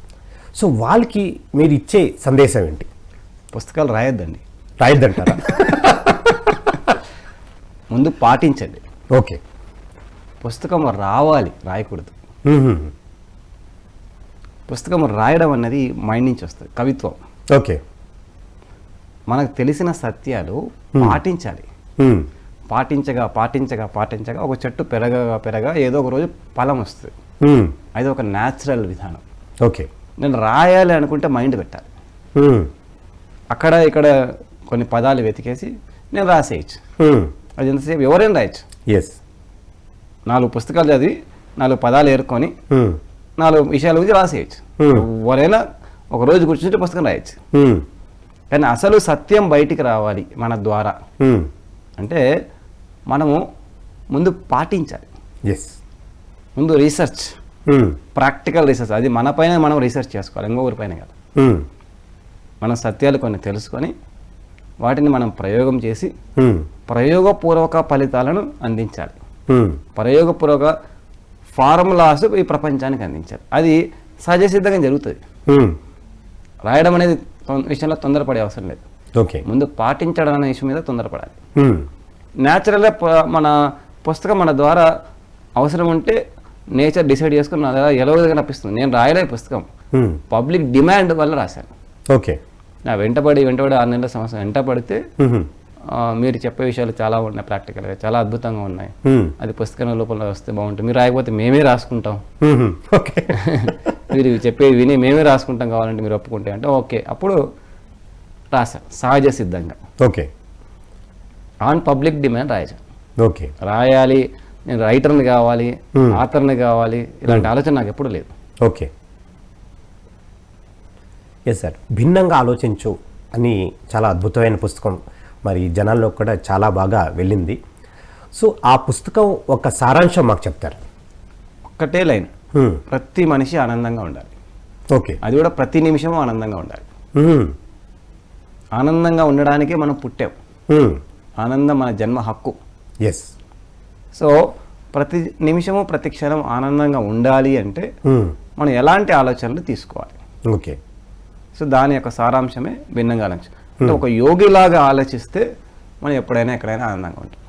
Speaker 1: సో వాళ్ళకి మీరు ఇచ్చే సందేశం ఏంటి?
Speaker 2: పుస్తకాలు రాయొద్దండి.
Speaker 1: రాయొద్దంటారా?
Speaker 2: ముందు పాటించండి.
Speaker 1: ఓకే,
Speaker 2: పుస్తకం రావాలి, రాయకూడదు. పుస్తకం రాయడం అన్నది మైండ్ నుంచి వస్తుంది, కవిత్వం.
Speaker 1: ఓకే,
Speaker 2: మనకు తెలిసిన సత్యాలు పాటించాలి. పాటించగా పాటించగా పాటించగా ఒక చెట్టు పెరగగా ఏదో ఒక రోజు ఫలం వస్తుంది. అది ఒక న్యాచురల్ విధానం.
Speaker 1: ఓకే,
Speaker 2: నేను రాయాలి అనుకుంటే మైండ్ పెట్టాలి. అక్కడ ఇక్కడ కొన్ని పదాలు వెతికేసి నేను రాసేయచ్చు. అది ఎంతసేపు ఎవరైనా రాయొచ్చు. 4 పుస్తకాలు చదివి 4 పదాలు ఏరుకొని 4 విషయాల గురించి రాసేయచ్చు. ఎవరైనా ఒక రోజు కూర్చుంటే పుస్తకం రాయొచ్చు. కానీ అసలు సత్యం బయటికి రావాలి మన ద్వారా అంటే మనము ముందు పాటించాలి. ముందు రీసెర్చ్, ప్రాక్టికల్ రీసెర్చ్, అది మన పైన మనం రీసెర్చ్ చేసుకోవాలి, ఇంకొకరి పైన కాదు. మనం సత్యాలు కొన్ని తెలుసుకొని వాటిని మనం ప్రయోగం చేసి ప్రయోగపూర్వక ఫలితాలను అందించాలి. ప్రయోగపూర్వక ఫార్ములాస్ ఈ ప్రపంచానికి అందించాలి. అది సహజసిద్ధంగా జరుగుతుంది. రాయడం అనేది విషయంలో తొందరపడే అవసరం లేదు. ముందు పాటించడం అనే విషయం మీద తొందరపడాలి. న్యాచురల్గా మన పుస్తకం మన ద్వారా అవసరం ఉంటే నేచర్ డిసైడ్ చేసుకుని నా ద్వారా ఎలాగోగా అనిపిస్తుంది. నేను రాయలే పుస్తకం, పబ్లిక్ డిమాండ్ వల్ల రాశాను. నా వెంటబడి 6 నెలల సంవత్సరం వెంటబడితే మీరు చెప్పే విషయాలు చాలా ఉన్నాయి, ప్రాక్టికల్గా చాలా అద్భుతంగా ఉన్నాయి, అది పుస్తకం లోపల వస్తే బాగుంటుంది, మీరు రాయకపోతే మేమే రాసుకుంటాం, మీరు చెప్పేవి విని మేమే రాసుకుంటాం కావాలంటే మీరు ఒప్పుకుంటే అంటే ఓకే, అప్పుడు రాశాను సహజ సిద్ధంగా. ఆన్ పబ్లిక్ డిమాండ్ రాయాలి. రాయాలి, నేను రైటర్ని కావాలి, ఆథర్ని కావాలి, ఇలాంటి ఆలోచన నాకు ఎప్పుడు లేదు.
Speaker 1: ఎస్ సార్, భిన్నంగా ఆలోచించు అని చాలా అద్భుతమైన పుస్తకం, మరి జనాల్లో కూడా చాలా బాగా వెళ్ళింది. సో ఆ పుస్తకం ఒక సారాంశం మాకు చెప్తారు.
Speaker 2: ఒక్కటే లైన్, ప్రతి మనిషి ఆనందంగా ఉండాలి. అది కూడా ప్రతి నిమిషము ఆనందంగా ఉండాలి. ఆనందంగా ఉండడానికే మనం పుట్టాం. ఆనందం మన జన్మ హక్కు. సో ప్రతి నిమిషము ప్రతి క్షణం ఆనందంగా ఉండాలి అంటే మనం ఎలాంటి ఆలోచనలు తీసుకోవాలి. సో దాని యొక్క సారాంశమే భిన్నంగా ఆలోచించు. అంటే ఒక యోగిలాగా ఆలోచిస్తే మనం ఎప్పుడైనా ఎక్కడైనా ఆనందంగా ఉంటాం.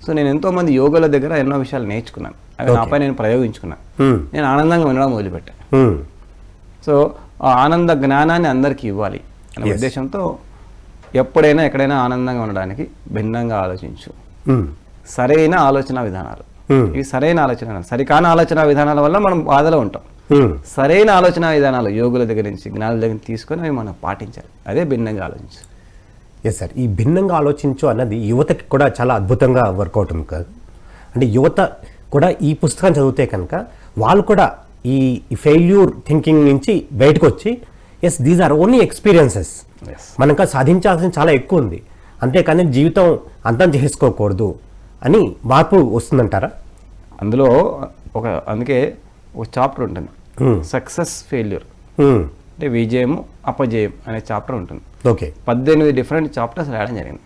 Speaker 2: సో నేను ఎంతోమంది యోగుల దగ్గర ఎన్నో విషయాలు నేర్చుకున్నాను, అవి నాపై నేను ప్రయోగించుకున్నాను. నేను ఆనందంగా ఉండడం మొదలుపెట్టాను. సో ఆ ఆనంద జ్ఞానాన్ని అందరికీ ఇవ్వాలి అనే ఉద్దేశంతో ఎప్పుడైనా ఎక్కడైనా ఆనందంగా ఉండడానికి భిన్నంగా ఆలోచించు. సరైన ఆలోచన విధానాలు, ఇవి సరైన ఆలోచన, సరికాని ఆలోచన విధానాల వల్ల మనం బాధలో ఉంటాం. సరైన ఆలోచన విధానాలు యోగుల దగ్గర నుంచి, జ్ఞానుల దగ్గర తీసుకొని అవి మనం పాటించాలి. అదే భిన్నంగా ఆలోచించు.
Speaker 1: సార్, ఈ భిన్నంగా ఆలోచించు అన్నది యువతకి కూడా చాలా అద్భుతంగా వర్కౌట్ ఉంది కాదు. అంటే యువత కూడా ఈ పుస్తకం చదివితే కనుక వాళ్ళు కూడా ఈ ఫెయిల్యూర్ థింకింగ్ నుంచి బయటకు వచ్చి దీస్ ఆర్ ఓన్లీ ఎక్స్పీరియన్సెస్, మనకు సాధించాల్సిన చాలా ఎక్కువ ఉంది, అంతేకాని జీవితం అంతం చేసుకోకూడదు అని మార్పు వస్తుందంటారా?
Speaker 2: అందులో అందుకే ఒక చాప్టర్ ఉంటుంది, సక్సెస్ ఫెయిల్యూర్, అంటే విజయము అపజయం అనే చాప్టర్ ఉంటుంది. 18 డిఫరెంట్ చాప్టర్స్ రాయడం జరిగింది.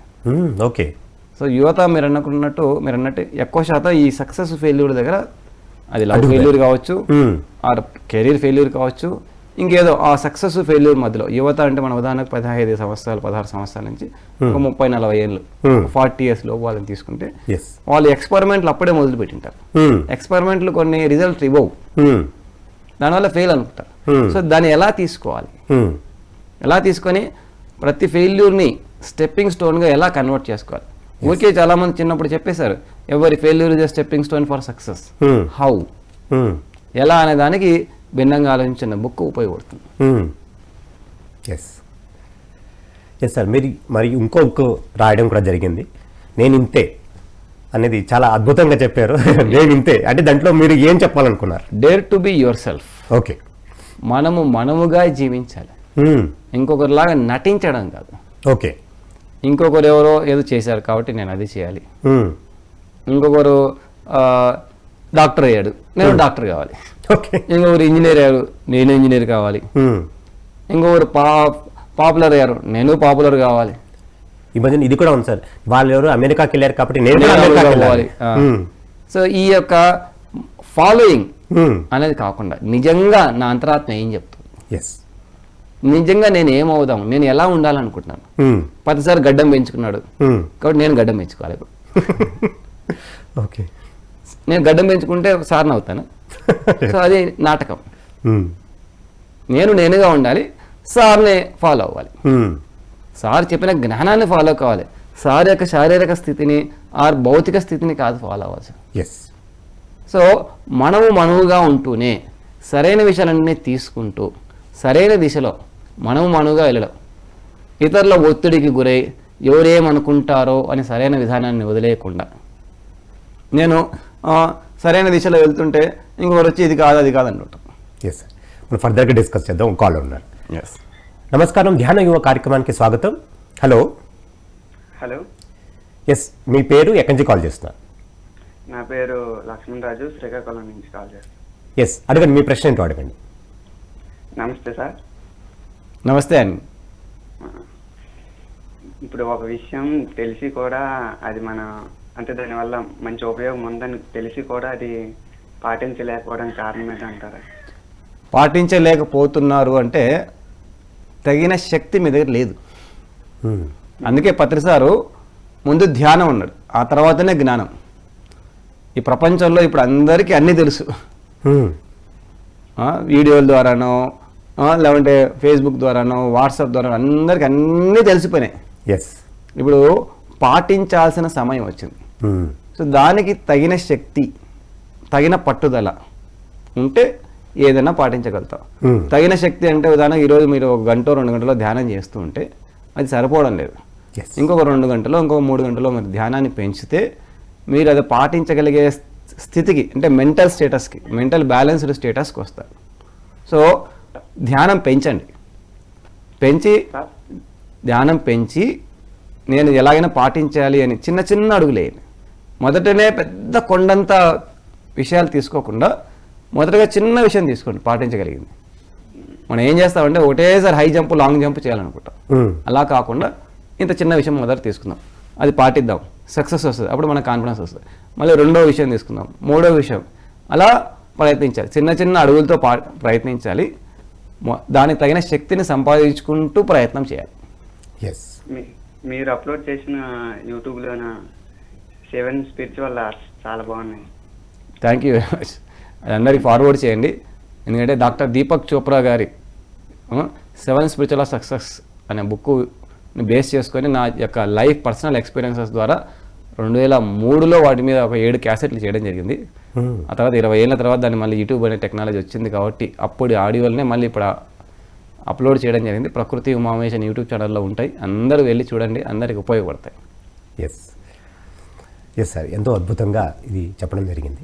Speaker 2: సో యువత మీరు అన్నట్టు ఎక్కువ శాతం ఈ సక్సెస్ ఫెయిల్యూర్ దగ్గర, అది లవ్ ఫెయిల్యూర్ కావచ్చు, ఆర్ కెరీర్ ఫెయిల్యూర్ కావచ్చు, ఇంకేదో ఆ సక్సెస్ ఫెయిల్యూర్ మధ్యలో యువత అంటే మన ఉదాహరణకు 15 సంవత్సరాలు 16 సంవత్సరాల నుంచి ఒక 30-40 ఏళ్ళు 40 years లో వాళ్ళని తీసుకుంటే వాళ్ళు ఎక్స్పెరిమెంట్లు అప్పుడే మొదలు పెట్టింటారు. ఎక్స్పెరిమెంట్లు కొన్ని రిజల్ట్ ఇవ్వవు, దానివల్ల ఫెయిల్ అనుకుంటారు. సో దాన్ని ఎలా తీసుకోవాలి, ఎలా తీసుకొని ప్రతి ఫెయిల్యూర్ని స్టెప్పింగ్ స్టోన్గా ఎలా కన్వర్ట్ చేసుకోవాలి. ఊరికే చాలా మంది చిన్నప్పుడు చెప్పేశారు, ఎవరి failure is a stepping stone for success. How, ఎలా అనే దానికి భిన్నంగా ఆలోచించిన బుక్ ఉపయోగపడుతుంది.
Speaker 1: ఎస్ సార్, మరి ఇంకొక రాయడం కూడా జరిగింది, నేను ఇంతే అనేది చాలా అద్భుతంగా చెప్పారు. నేను ఇంతే అంటే దాంట్లో మీరు ఏం చెప్పాలనుకున్నారు?
Speaker 2: Dare to be yourself. మనముగా జీవించాలి, ఇంకొకరిలాగా నటించడం కాదు. ఇంకొకరు ఎవరో ఏదో చేశారు కాబట్టి నేను అది చేయాలి. ఇంకొకరు డాక్టర్ అయ్యాడు, నేను డాక్టర్ కావాలి. ఇంకొకరు ఇంజనీర్ అయ్యారు, నేను ఇంజనీర్ కావాలి. ఇంకొకరు పాపులర్ అయ్యారు, నేను పాపులర్ కావాలి.
Speaker 1: ఈ మధ్య ఇది కూడా ఉంది సార్, వాళ్ళు ఎవరు అమెరికాకి వెళ్ళారు కాబట్టి నేను
Speaker 2: కావాలి. సో ఈ యొక్క ఫాలోయింగ్ అనేది కాకుండా నిజంగా నా అంతరాత్మ ఏం చెప్తుంది, నిజంగా నేను ఏమవుదాం, నేను ఎలా ఉండాలనుకుంటున్నాను. 10 సార్లు గడ్డం పెంచుకున్నాడు కాబట్టి నేను గడ్డం పెంచుకోవాలి. ఇప్పుడు నేను గడ్డం పెంచుకుంటే సార్ని అవుతాను. సో అది నాటకం. నేనుగా ఉండాలి, సార్ని ఫాలో అవ్వాలి. సార్ చెప్పిన జ్ఞానాన్ని ఫాలో కావాలి. సార్ యొక్క శారీరక స్థితిని ఆర్ భౌతిక స్థితిని కాదు ఫాలో అవ్వాలి. సో మనముగా ఉంటూనే సరైన విషయాలన్నీ తీసుకుంటూ సరైన దిశలో మనుగా వెళ్ళడం, ఇతరుల ఒత్తిడికి గురై ఎవరేమనుకుంటారో అని సరైన విధానాన్ని వదిలేయకుండా నేను సరైన దిశలో వెళ్తుంటే ఇంకొకరు వచ్చి ఇది కాదు అది కాదు అంటుంటాం.
Speaker 1: ఎస్ సార్, మనం ఫర్దర్గా డిస్కస్ చేద్దాం. కాల్ ఉన్నారు.
Speaker 2: ఎస్,
Speaker 1: నమస్కారం, ధ్యాన యువ కార్యక్రమానికి స్వాగతం. హలో.
Speaker 3: హలో.
Speaker 1: ఎస్, మీ పేరు ఎక్కడి నుంచి కాల్ చేస్తున్నారు?
Speaker 3: నా పేరు లక్ష్మణ్ రాజు, శ్రీకాకుళం నుంచి కాల్ చేస్తాను.
Speaker 1: ఎస్, అడగండి, మీ ప్రశ్న ఏంటో అడగండి.
Speaker 3: నమస్తే సార్.
Speaker 2: నమస్తే అండి.
Speaker 3: ఇప్పుడు ఒక విషయం తెలిసి కూడా అది అంటే దానివల్ల మంచి ఉపయోగం ఉందని తెలిసి కూడా అది పాటించలేకపోవడానికి కారణం ఏంటంటారా?
Speaker 2: పాటించలేకపోతున్నారు అంటే తగిన శక్తి మీ దగ్గర లేదు. అందుకే పత్రిసారు ముందు ధ్యానం ఉన్నాడు, ఆ తర్వాతనే జ్ఞానం. ఈ ప్రపంచంలో ఇప్పుడు అందరికీ అన్నీ తెలుసు, వీడియోల ద్వారానో లేదంటే ఫేస్బుక్ ద్వారానో వాట్సాప్ ద్వారానో అందరికీ అన్నీ తెలిసిపోయినాయి.
Speaker 1: ఎస్,
Speaker 2: ఇప్పుడు పాటించాల్సిన సమయం వచ్చింది. సో దానికి తగిన శక్తి, తగిన పట్టుదల ఉంటే ఏదైనా పాటించగలుగుతాం. తగిన శక్తి అంటే ఉదాహరణకు ఈరోజు మీరు 1 గంట 2 గంటలో ధ్యానం చేస్తూ ఉంటే అది సరిపోవడం లేదు. ఇంకొక 2 గంటలో ఇంకొక 3 గంటలో మీరు ధ్యానాన్ని పెంచితే మీరు అది పాటించగలిగే స్థితికి, అంటే మెంటల్ స్టేటస్కి, మెంటల్ బ్యాలెన్స్డ్ స్టేటస్కి వస్తారు. సో ధ్యానం ధ్యానం పెంచి నేను ఎలాగైనా పాటించాలి అని చిన్న చిన్న అడుగులేయండి. మొదటనే పెద్ద కొండంత విషయాలు తీసుకోకుండా మొదటగా చిన్న విషయం తీసుకోండి పాటించగలిగింది. మనం ఏం చేస్తామంటే ఒకటేసారి హై జంప్ లాంగ్ జంప్ చేయాలనుకుంటాం. అలా కాకుండా ఇంత చిన్న విషయం మొదట తీసుకుందాం, అది పాటిద్దాం, సక్సెస్ వస్తుంది, అప్పుడు మనకు కాన్ఫిడెన్స్ వస్తుంది. మళ్ళీ 2వ విషయం తీసుకుందాం, 3వ విషయం, అలా ప్రయత్నించాలి. చిన్న చిన్న అడుగులతో ప్రయత్నించాలి. దానికి తగిన శక్తిని సంపాదించుకుంటూ ప్రయత్నం చేయాలి.
Speaker 1: ఎస్,
Speaker 3: మీరు అప్లోడ్ చేసిన యూట్యూబ్లో 7 స్పిరిచువల్ ఆర్ట్స్ చాలా బాగున్నాయి.
Speaker 2: Thank you very much. అది అందరికీ ఫార్వర్డ్ చేయండి. ఎందుకంటే డాక్టర్ దీపక్ చోప్రా గారి 7 స్పిరిచువల్ ఆఫ్ సక్సెస్ అనే బుక్ని బేస్ చేసుకొని నా యొక్క లైఫ్ పర్సనల్ ఎక్స్పీరియన్సెస్ ద్వారా 2003లో వాటి మీద ఒక 7 క్యాసెట్లు చేయడం జరిగింది. ఆ తర్వాత 20 ఏళ్ళ తర్వాత దాన్ని మళ్ళీ యూట్యూబ్ అనే టెక్నాలజీ వచ్చింది కాబట్టి అప్పుడు ఆడియోలనే మళ్ళీ ఇప్పుడు అప్లోడ్ చేయడం జరిగింది. ప్రకృతి ఉమామేష్ అని యూట్యూబ్ ఛానల్లో ఉంటాయి, అందరూ వెళ్ళి చూడండి, అందరికి ఉపయోగపడతాయి.
Speaker 1: ఎస్ ఎస్ సార్, ఎంతో అద్భుతంగా ఇది చెప్పడం జరిగింది.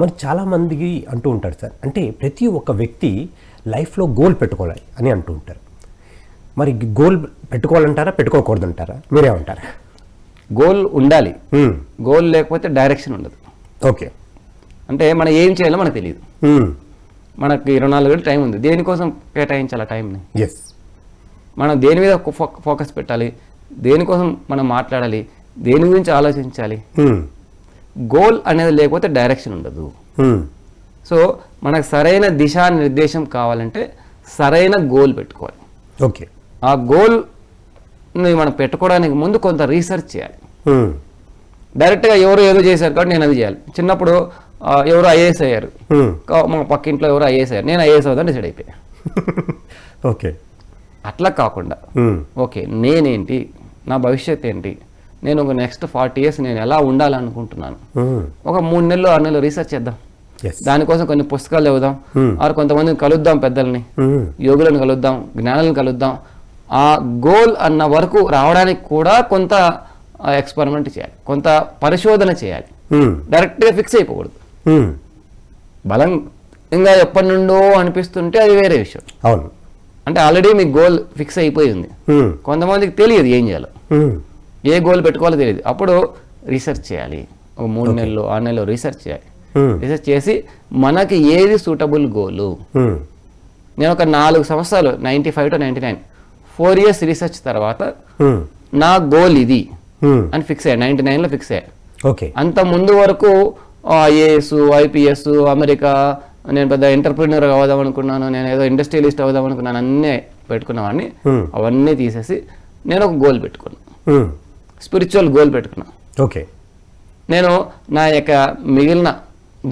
Speaker 1: మరి చాలామందికి అంటూ ఉంటారు సార్, అంటే ప్రతి ఒక్క వ్యక్తి లైఫ్లో గోల్ పెట్టుకోవాలి అని అంటూ ఉంటారు. మరి గోల్ పెట్టుకోవాలంటారా, పెట్టుకోకూడదంటారా? మీరేమంటారా?
Speaker 2: గోల్ ఉండాలి, గోల్ లేకపోతే డైరెక్షన్ ఉండదు.
Speaker 1: ఓకే,
Speaker 2: అంటే మనం ఏం చేయాలో మనకు తెలియదు. మనకు 24 గంటలు టైం ఉంది, దేనికోసం కేటాయించాలి టైంని?
Speaker 1: ఎస్,
Speaker 2: మనం దేని మీద ఫోకస్ పెట్టాలి, దేనికోసం మనం మాట్లాడాలి, దేని గురించి ఆలోచించాలి. గోల్ అనేది లేకపోతే డైరెక్షన్ ఉండదు. సో మనకు సరైన దిశానిర్దేశం కావాలంటే సరైన గోల్ పెట్టుకోవాలి.
Speaker 1: ఓకే,
Speaker 2: ఆ గోల్ని మనం పెట్టుకోవడానికి ముందు కొంత రీసెర్చ్ చేయాలి. డైరెక్ట్గా ఎవరు ఏదో చేశారు కాబట్టి నేను అది చేయాలి. చిన్నప్పుడు ఎవరు ఐఏఎస్ అయ్యారు, మా పక్కింట్లో ఎవరు ఐఏఎస్ అయ్యారు, నేను ఐఏఎస్ అవుతాను డిసైడ్ అయిపోయా.
Speaker 1: ఓకే,
Speaker 2: అట్లా కాకుండా ఓకే నేనేంటి, నా భవిష్యత్ ఏంటి, నేను ఒక నెక్స్ట్ 40 years నేను ఎలా ఉండాలనుకుంటున్నాను, ఒక 3 నెలలు 6 నెలలు రీసెర్చ్ చేద్దాం. దానికోసం కొన్ని పుస్తకాలు చదువుదాం, ఆరు కొంతమందిని కలుద్దాం, పెద్దల్ని, యోగులను కలుద్దాం, జ్ఞానులను కలుద్దాం. ఆ గోల్ అన్న వరకు రావడానికి కూడా కొంత ఎక్స్పెరిమెంట్ చేయాలి, కొంత పరిశోధన చేయాలి. డైరెక్ట్గా ఫిక్స్ అయిపోకూడదు. బలం ఇంకా ఎప్పటి నుండో అనిపిస్తుంటే అది వేరే విషయం.
Speaker 1: అవును,
Speaker 2: అంటే ఆల్రెడీ మీకు గోల్ ఫిక్స్ అయిపోయి ఉంది. కొంతమందికి తెలియదు ఏం చేయాలో, ఏ గోల్ పెట్టుకోవాలో తెలియదు. అప్పుడు రీసెర్చ్ చేయాలి, ఒక 3 నెలలు 6 నెలలు రీసెర్చ్ చేయాలి. రీసెర్చ్ చేసి మనకి ఏది సూటబుల్ గోలు. నేను ఒక 4 సంవత్సరాలు 95 to 99 4 years రీసెర్చ్ తర్వాత నా గోల్ ఇది అని ఫిక్స్ అయ్యా. 99లో ఫిక్స్ అయ్యా.
Speaker 1: ఓకే,
Speaker 2: అంత ముందు వరకు ఐఏఎస్ ఐపీఎస్ అమెరికా, నేను పెద్ద ఎంటర్ప్రీనర్ అవుదాం అనుకున్నాను, నేను ఏదో ఇండస్ట్రియలిస్ట్ అవుదాం అనుకున్నాను, అన్నీ పెట్టుకున్నవాడిని. అవన్నీ తీసేసి నేను ఒక గోల్ పెట్టుకున్నాను, స్పిరిచువల్ గోల్ పెట్టుకున్నా.
Speaker 1: ఓకే,
Speaker 2: నేను నా యొక్క మిగిలిన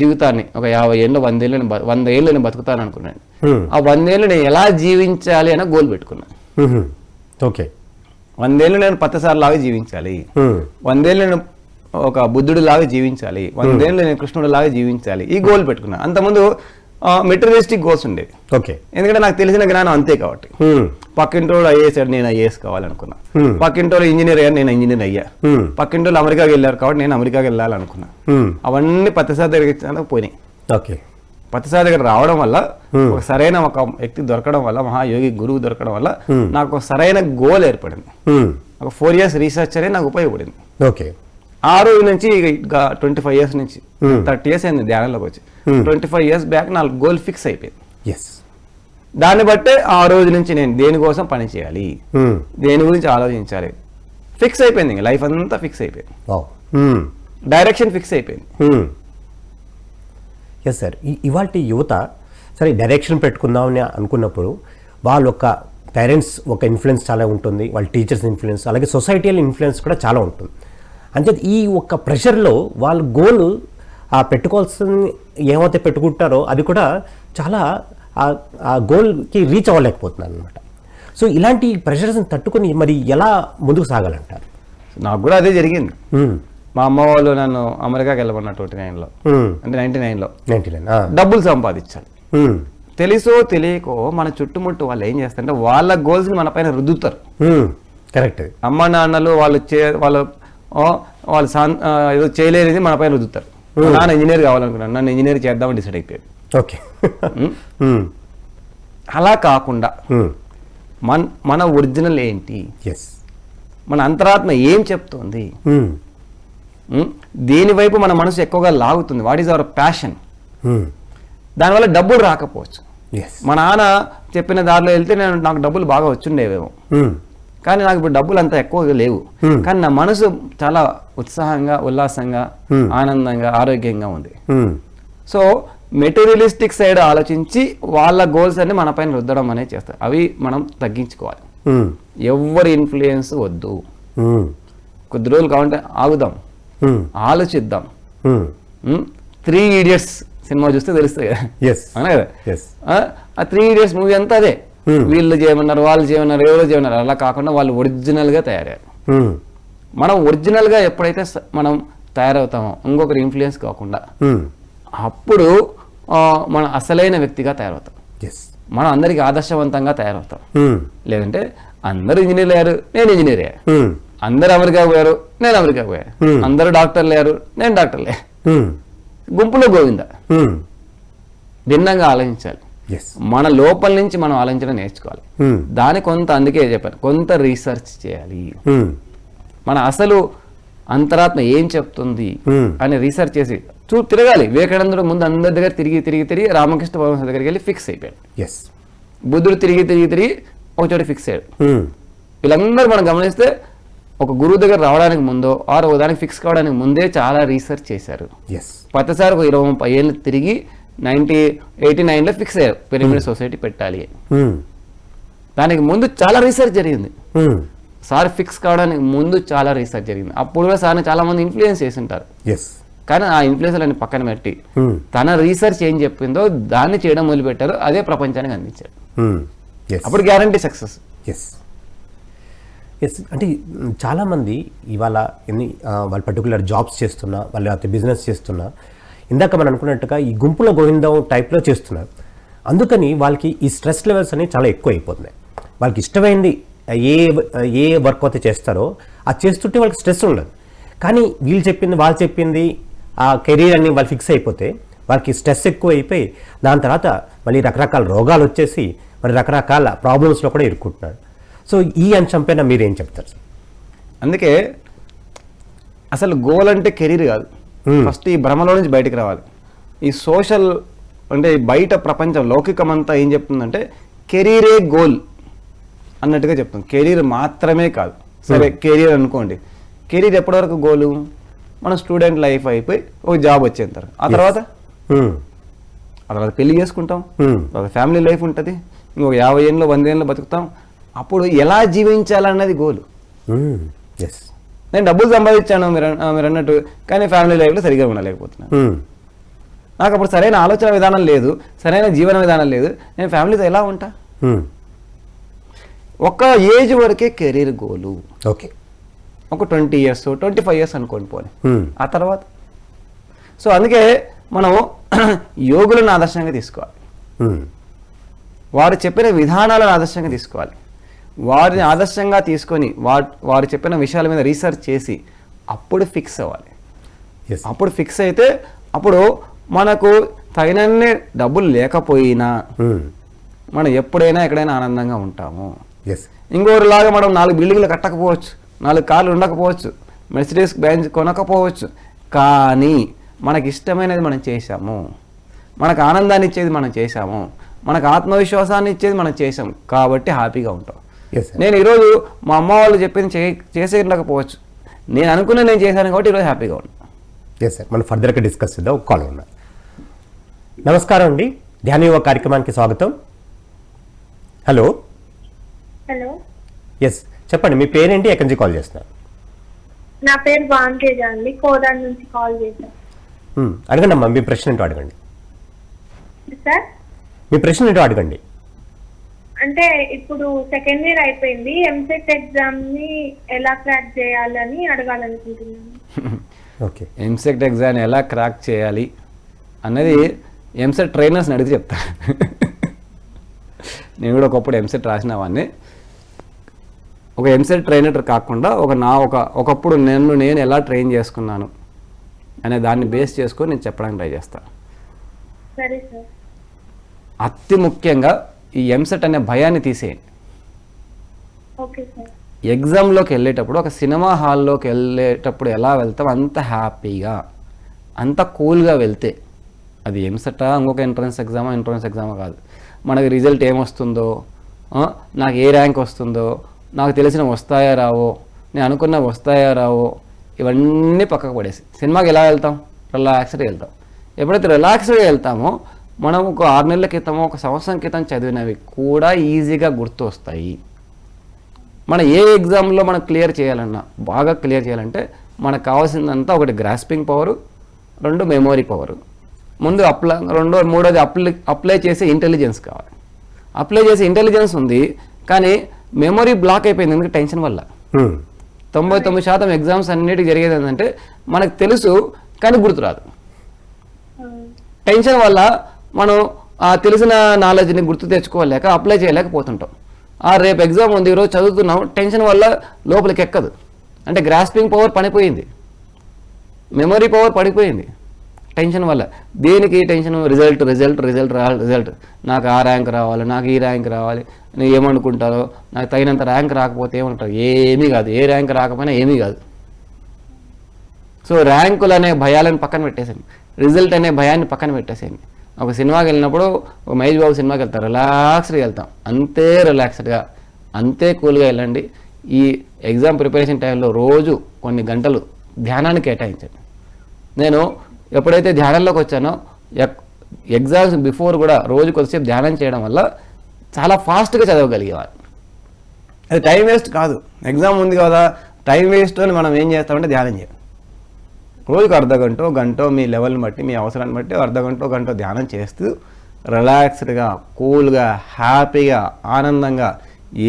Speaker 2: జీవితాన్ని ఒక 50 ఏళ్ళు 100 ఏళ్ళు నేను బతుకుతాను అనుకున్నాను. ఆ 100 ఏళ్ళు నేను ఎలా జీవించాలి అనే గోల్ పెట్టుకున్నాను.
Speaker 1: ఓకే,
Speaker 2: 100 ఏళ్ళు నేను పత్తసారి లాగా జీవించాలి, 100 ఏళ్ళు నేను ఒక బుద్ధుడు లాగా జీవించాలి, 100 ఏళ్ళు నేను కృష్ణుడు లాగా జీవించాలి, ఈ గోల్ పెట్టుకున్నాను. అంతకుముందు మెటీరియలిస్టిక్ గోల్స్ ఉండేవి.
Speaker 1: ఓకే.
Speaker 2: ఎందుకంటే నాకు తెలిసిన జ్ఞానం అంతే కాబట్టి. పక్కింటోళ్ళు ఐఏఎస్ నేను ఐఏఎస్ కావాలనుకున్నా, పక్కింటోళ్ళు ఇంజనీర్ అయ్యారు నేను ఇంజనీర్ అయ్యా, పక్కింటోళ్ళు అమెరికాకి వెళ్ళారు కాబట్టి నేను అమెరికాకి వెళ్ళాలనుకున్నా. అవన్నీ పత్తిసారి దగ్గరికి పోయినాయి.
Speaker 1: ఓకే.
Speaker 2: పత్తిసారి దగ్గర రావడం వల్ల ఒక సరైన ఒక వ్యక్తి దొరకడం వల్ల, మహాయోగి గురువు దొరకడం వల్ల నాకు ఒక సరైన గోల్ ఏర్పడింది. ఒక 4 years రీసెర్చ్ అనేది నాకు ఉపయోగపడింది.
Speaker 1: ఓకే.
Speaker 2: ఆ రోజు నుంచి 25 years నుంచి 30 years అయింది ధ్యానంలోకి వచ్చి. 25 years బ్యాక్ నా గోల్ ఫిక్స్ అయిపోయింది. దాన్ని బట్టే ఆ రోజు నుంచి నేను దేనికోసం పని చేయాలి, దేని గురించి ఆలోచించాలి ఫిక్స్ అయిపోయింది. ఇంకా లైఫ్ అంతా ఫిక్స్ అయిపోయింది, డైరెక్షన్ ఫిక్స్ అయిపోయింది.
Speaker 1: Yes sir. ఇవాళ యువత సరే డైరెక్షన్ పెట్టుకుందామని అనుకున్నప్పుడు వాళ్ళ ఒక పేరెంట్స్ ఒక ఇన్ఫ్లుయెన్స్ చాలా ఉంటుంది, వాళ్ళ టీచర్స్ ఇన్ఫ్లుయెన్స్, అలాగే సొసైటీల ఇన్ఫ్లుయెన్స్ కూడా చాలా ఉంటుంది. అంటే ఈ ఒక్క ప్రెషర్లో వాళ్ళ గోల్ పెట్టుకోవాల్సింది ఏమైతే పెట్టుకుంటారో అది కూడా చాలా ఆ గోల్కి రీచ్ అవ్వలేకపోతున్నారు అనమాట. సో ఇలాంటి ప్రెషర్స్ని తట్టుకొని మరి ఎలా ముందుకు సాగాలంటారు?
Speaker 2: నాకు కూడా అదే జరిగింది. మా అమ్మ వాళ్ళు నన్ను అమెరికాకి వెళ్ళమన్నారు 29లో, అంటే 99లో డబ్బులు సంపాదించాలి. తెలుసో తెలియకో మన చుట్టుముట్టు వాళ్ళు ఏం చేస్తారంటే వాళ్ళ గోల్స్ని మన పైన రుద్దుతారు.
Speaker 1: కరెక్ట్.
Speaker 2: అమ్మ నాన్నలు వాళ్ళు ఏదో చేయలేనిది మన పైన రుద్దుతారు. నాన్న ఇంజనీర్ కావాలనుకున్నాను, నన్ను ఇంజనీర్ చేద్దామని డిసైడ్ అయిపోయాడు.
Speaker 1: ఓకే.
Speaker 2: అలా కాకుండా మన ఒరిజినల్ ఏంటి, మన అంతరాత్మ ఏం చెప్తోంది, దేని వైపు మన మనసు ఎక్కువగా లాగుతుంది, వాట్ ఈజ్ అవర్ ప్యాషన్. దానివల్ల డబ్బులు రాకపోవచ్చు. మా నాన్న చెప్పిన దారిలో వెళ్తే నాకు డబ్బులు బాగా వచ్చుండేవేమో, కానీ నాకు ఇప్పుడు డబ్బులు అంత ఎక్కువగా లేవు, కానీ నా మనసు చాలా ఉత్సాహంగా, ఉల్లాసంగా, ఆనందంగా, ఆరోగ్యంగా ఉంది. సో మెటీరియలిస్టిక్ సైడ్ ఆలోచించి వాళ్ళ గోల్స్ అన్ని మన పైన రుద్దడం అనేది చేస్తారు. అవి మనం తగ్గించుకోవాలి. ఎవరి ఇన్ఫ్లుయెన్స్ వద్దు. కొద్ది రోజులు కావాలంటే ఆగుదాం, ఆలోచిద్దాం. 3 Idiots సినిమా చూస్తే తెలుస్తుంది కదా, అవునా కదా? ఆ 3 Idiots మూవీ అంతా అదే. వీళ్ళు చేయమన్నారు, వాళ్ళు చేయమన్నారు, ఎవరో చేయమన్నారు. అలా కాకుండా వాళ్ళు ఒరిజినల్గా తయారయ్యారు. మనం ఒరిజినల్గా ఎప్పుడైతే మనం తయారవుతామో, ఇంకొకరి ఇన్ఫ్లుయెన్స్ కాకుండా, అప్పుడు మనం అసలైన వ్యక్తిగా తయారవుతాం. మనం అందరికి ఆదర్శవంతంగా తయారవుతాం. లేదంటే అందరూ ఇంజనీర్లు అయ్యారు, నేను ఇంజనీర్ అయ్యా, అందరు అమెరికా పోయారు, నేను అమెరికా పోయా, అందరూ డాక్టర్లు అయ్యారు, నేను డాక్టర్లే, గుంపులో గోవింద. భిన్నంగా ఆలోచించాలి. మన లోపల నుంచి మనం ఆలోచించడం నేర్చుకోవాలి. దాని కొంత, అందుకే చెప్పాను, కొంత రీసెర్చ్ చేయాలి. మన అసలు అంతరాత్మ ఏం చెప్తుంది అని రీసెర్చ్ చేసి తిరగాలి. వివేకానందుడు ముందు అందరి దగ్గర తిరిగి రామకృష్ణ పరమహంస దగ్గరికి వెళ్ళి ఫిక్స్ అయిపోయాడు. బుద్ధుడు తిరిగి ఒక చోట ఫిక్స్ అయ్యాడు. వీళ్ళందరూ మనం గమనిస్తే ఒక గురువు దగ్గర రావడానికి ముందో ఆరు దానికి ఫిక్స్ కావడానికి ముందే చాలా రీసెర్చ్ చేశారు. ప్రతిసారి ఒక 20-30 ఏళ్ళు తిరిగి 1989లో ఫిక్స్ అయ్యారు పిరమిడ్ సొసైటీ పెట్టాలి అని. దానికి ముందు చాలా రీసెర్చ్ జరిగింది. సార్ ఫిక్స్ కావడానికి ముందు చాలా రీసెర్చ్ జరిగింది. అప్పుడు కూడా సార్ని చాలా మంది ఇన్ఫ్లుయెన్స్ చేసి ఉంటారు. కానీ ఆ ఇన్ఫ్లుయెన్స్లని పక్కన పెట్టి తన రీసెర్చ్ ఏం చెప్పిందో దాన్ని చేయడం మొదలుపెట్టారు. అదే ప్రపంచానికి అందించారు. అప్పుడు గ్యారంటీ సక్సెస్.
Speaker 1: అంటే చాలామంది ఇవాళ వాళ్ళు పర్టికులర్ జాబ్స్ చేస్తున్నా, వాళ్ళు బిజినెస్ చేస్తున్నా, ఇందాక మనం అనుకున్నట్టుగా ఈ గుంపుల గోవిందం టైప్లో చేస్తున్నారు. అందుకని వాళ్ళకి ఈ స్ట్రెస్ లెవెల్స్ అనేవి చాలా ఎక్కువ అయిపోతున్నాయి. వాళ్ళకి ఇష్టమైంది ఏ వర్క్ అయితే చేస్తారో అది చేస్తుంటే వాళ్ళకి స్ట్రెస్ ఉండదు. కానీ వాళ్ళు చెప్పింది ఆ కెరీర్ అన్ని వాళ్ళు ఫిక్స్ అయిపోతే వాళ్ళకి స్ట్రెస్ ఎక్కువ అయిపోయి దాని తర్వాత మళ్ళీ రకరకాల రోగాలు వచ్చేసి మరి రకరకాల ప్రాబ్లమ్స్లో కూడా ఇరుక్కుంటున్నారు. సో ఈ అంశం పైన మీరేం చెప్తారు సార్?
Speaker 2: అందుకే అసలు గోల్ అంటే కెరీర్ కాదు. ఫస్ట్ ఈ భ్రమలో నుంచి బయటకు రావాలి. ఈ సోషల్ అంటే బయట ప్రపంచం లౌకికమంతా ఏం చెప్తుందంటే కెరీరే గోల్ అన్నట్టుగా చెప్తుంది. కెరీర్ మాత్రమే కాదు. సరే కెరీర్ అనుకోండి, కెరీర్ ఎప్పటి వరకు గోలు? మన స్టూడెంట్ లైఫ్ అయిపోయి ఒక జాబ్ వచ్చేంత. ఆ తర్వాత పెళ్లి చేసుకుంటాం, తర్వాత ఫ్యామిలీ లైఫ్ ఉంటుంది, ఇంకొక 50 ఏళ్ళు 100 ఏళ్ళు బతుకుతాం. అప్పుడు ఎలా జీవించాలన్నది గోలు. నేను డబ్బులు సంపాదించాను మీరు అన్నట్టు, కానీ ఫ్యామిలీ లైఫ్లో సరిగ్గా ఉండలేకపోతున్నాను. నాకు అప్పుడు సరైన ఆలోచన విధానం లేదు, సరైన జీవన విధానం లేదు. నేను ఫ్యామిలీతో ఎలా ఉంటా? ఒక ఏజ్ వరకే కెరీర్ గోలు.
Speaker 1: ఓకే,
Speaker 2: ఒక 20 years 25 years అనుకోండి పోనీ. ఆ తర్వాత సో అందుకే మనం యోగులను ఆదర్శంగా తీసుకోవాలి, వారు చెప్పిన విధానాలను ఆదర్శంగా తీసుకోవాలి, వారిని ఆదర్శంగా తీసుకొని వారు చెప్పిన విషయాల మీద రీసెర్చ్ చేసి అప్పుడు ఫిక్స్ అవ్వాలి. అప్పుడు ఫిక్స్ అయితే అప్పుడు మనకు తగినన్ని డబ్బులు లేకపోయినా మనం ఎప్పుడైనా ఎక్కడైనా ఆనందంగా ఉంటాము. ఇంకోరిలాగా మనం 4 బిల్డింగ్లు కట్టకపోవచ్చు, 4 కార్లు ఉండకపోవచ్చు, మెర్సిడీస్ బెంజ్ కొనకపోవచ్చు, కానీ మనకి ఇష్టమైనది మనం చేశాము, మనకు ఆనందాన్ని ఇచ్చేది మనం చేశాము, మనకు ఆత్మవిశ్వాసాన్ని ఇచ్చేది మనం చేసాం కాబట్టి హ్యాపీగా ఉంటాం. నేను ఈరోజు మా అమ్మ వాళ్ళు చెప్పింది చేసేయకపోవచ్చు, నేను అనుకున్న నేను చేశాను కాబట్టి ఈరోజు హ్యాపీగా ఉన్నాను.
Speaker 1: ఎస్ సార్, మనం ఫర్దర్గా డిస్కస్ చేద్దాం. ఒక కాల్ ఉన్నా. నమస్కారం అండి, ధ్యాన యువ కార్యక్రమానికి స్వాగతం. హలో.
Speaker 4: హలో.
Speaker 1: ఎస్ చెప్పండి, మీ పేరేంటి, ఎక్కడి నుంచి కాల్ చేస్తున్నారు?
Speaker 4: నా పేరు వాంతేజ అండి, కోదాడ నుంచి కాల్ చేశాను.
Speaker 1: అడగండి అమ్మా, మీ ప్రశ్న ఏంటో అడగండి.
Speaker 4: సార్
Speaker 1: మీ ప్రశ్న ఏంటో అడగండి.
Speaker 4: అంటే ఇప్పుడు సెకండ్ ఇయర్ అయిపోయింది, ఎంసెట్ ఎగ్జామ్ ని ఎలా క్రాక్ చేయాలని అడగాలనుకుంటున్నాను.
Speaker 2: ఓకే, ఎంసెట్ ఎగ్జామ్ ఎలా క్రాక్ చేయాలి అన్నది ఎంసెట్ ట్రైనర్స్ని అడిగితే చెప్తాను. నేను కూడా ఒకప్పుడు ఎంసెట్ రాసిన వాడిని. ఒక ఎంసెట్ ట్రైనర్ కాకుండా ఒకప్పుడు నేను ఎలా ట్రైన్ చేసుకున్నాను అనే దాన్ని బేస్ చేసుకొని నేను చెప్పడానికి ట్రై చేస్తాను.
Speaker 4: సరే సార్.
Speaker 2: అతి ముఖ్యంగా ఈ ఎంసెట్ అనే భయాన్ని తీసేయండి.
Speaker 4: Okay sir.
Speaker 2: ఎగ్జామ్లోకి వెళ్ళేటప్పుడు ఒక సినిమా హాల్లోకి వెళ్ళేటప్పుడు ఎలా వెళ్తాం అంత హ్యాపీగా, అంత కూల్గా వెళ్తే, అది ఎంసెటా ఇంకొక ఎంట్రన్స్ ఎగ్జామా కాదు, మనకి రిజల్ట్ ఏమొస్తుందో, నాకు ఏ ర్యాంక్ వస్తుందో, నాకు తెలిసిన వస్తాయా రావో, నేను అనుకున్న వస్తాయా రావో, ఇవన్నీ పక్కకు పడేసి సినిమాకి ఎలా వెళ్తాం, రిలాక్స్డ్గా వెళ్తాం. ఎప్పుడైతే రిలాక్స్డ్గా వెళ్తామో మనం ఒక 6 నెలల క్రితమో 1 సంవత్సరం క్రితం చదివినవి కూడా ఈజీగా గుర్తు వస్తాయి. మనం ఏ ఎగ్జామ్లో మనం క్లియర్ చేయాలన్నా, బాగా క్లియర్ చేయాలంటే మనకు కావాల్సిందంతా ఒకటి గ్రాస్పింగ్ పవరు, 2 మెమొరీ పవరు, ముందు మూడోది అప్లై చేసే ఇంటెలిజెన్స్ కావాలి. అప్లై చేసే ఇంటెలిజెన్స్ ఉంది కానీ మెమొరీ బ్లాక్ అయిపోయింది, ఎందుకంటే టెన్షన్ వల్ల. 99% ఎగ్జామ్స్ అన్నిటికీ జరిగేది ఏంటంటే మనకు తెలుసు కానీ గుర్తురాదు. టెన్షన్ వల్ల మనం ఆ తెలిసిన నాలెడ్జ్ని గుర్తు తెచ్చుకోలేక అప్లై చేయలేకపోతుంటాం. రేపు ఎగ్జామ్ ఉంది, ఈరోజు చదువుతున్నాం, టెన్షన్ వల్ల లోపలికి ఎక్కదు. అంటే గ్రాస్పింగ్ పవర్ పడిపోయింది, మెమొరీ పవర్ పడిపోయింది టెన్షన్ వల్ల. దేనికి టెన్షన్? రిజల్ట్. నాకు ఆ ర్యాంక్ రావాలి, నాకు ఈ ర్యాంక్ రావాలి, నేను ఏమనుకుంటారో, నాకు తగినంత ర్యాంక్ రాకపోతే ఏమంటారు, ఏమీ కాదు, ఏ ర్యాంక్ రాకపోయినా ఏమీ కాదు. సో ర్యాంకులు అనే భయాలను పక్కన పెట్టేసేయండి, రిజల్ట్ అనే భయాన్ని పక్కన పెట్టేసేయండి. ఒక సినిమాకి వెళ్ళినప్పుడు, ఒక మహేష్ బాబు సినిమాకి వెళ్తాం, రిలాక్స్డ్గా వెళ్తాం, అంతే రిలాక్స్డ్గా, అంతే కూల్గా వెళ్ళండి. ఈ ఎగ్జామ్ ప్రిపరేషన్ టైంలో రోజు కొన్ని గంటలు ధ్యానాన్ని కేటాయించండి. నేను ఎప్పుడైతే ధ్యానంలోకి వచ్చానో, ఎగ్జామ్స్ బిఫోర్ కూడా రోజు కొద్దిసేపు ధ్యానం చేయడం వల్ల చాలా ఫాస్ట్గా చదవగలిగేవారు. అది టైం వేస్ట్ కాదు. ఎగ్జామ్ ఉంది కదా, టైం వేస్ట్ అని మనం ఏం చేస్తామంటే ధ్యానం చేయాలి. రోజుకు గంట మీ లెవెల్ని బట్టి, మీ అవసరాన్ని బట్టి గంట ధ్యానం చేస్తూ రిలాక్స్డ్గా, కూల్గా, హ్యాపీగా, ఆనందంగా,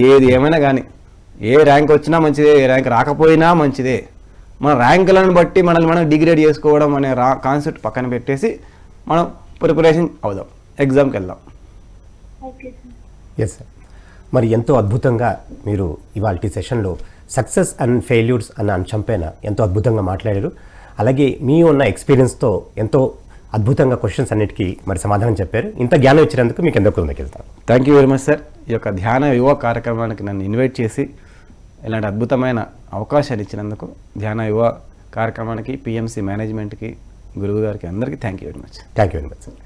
Speaker 2: ఏది ఏమైనా కానీ, ఏ ర్యాంక్ వచ్చినా మంచిదే, ఏ ర్యాంక్ రాకపోయినా మంచిదే, మన ర్యాంకులను బట్టి మనల్ని మనం డిగ్రేడ్ చేసుకోవడం అనే కాన్సెప్ట్ పక్కన పెట్టేసి మనం ప్రిపరేషన్ అవుదాం, ఎగ్జామ్కి వెళ్దాం.
Speaker 1: ఎస్ సార్, మరి ఎంతో అద్భుతంగా మీరు ఇవాళ సెషన్లో సక్సెస్ అండ్ ఫెయిల్యూర్స్ అన్న అంశం పైన ఎంతో అద్భుతంగా మాట్లాడారు. అలాగే మీ ఉన్న ఎక్స్పీరియన్స్తో ఎంతో అద్భుతంగా క్వశ్చన్స్ అన్నిటికీ మరి సమాధానం చెప్పారు. ఇంత జ్ఞానం ఇచ్చినందుకు మీకు ఎంతో కృతజ్ఞతలు.
Speaker 2: Thank you very much sir. ఈ యొక్క ధ్యాన యువ కార్యక్రమానికి నన్ను ఇన్వైట్ చేసి ఇలాంటి అద్భుతమైన అవకాశాలు ఇచ్చినందుకు ధ్యాన యువ కార్యక్రమానికి, పిఎంసి మేనేజ్మెంట్కి, గురువు గారికి, అందరికీ thank you very much.
Speaker 1: Thank you very much sir.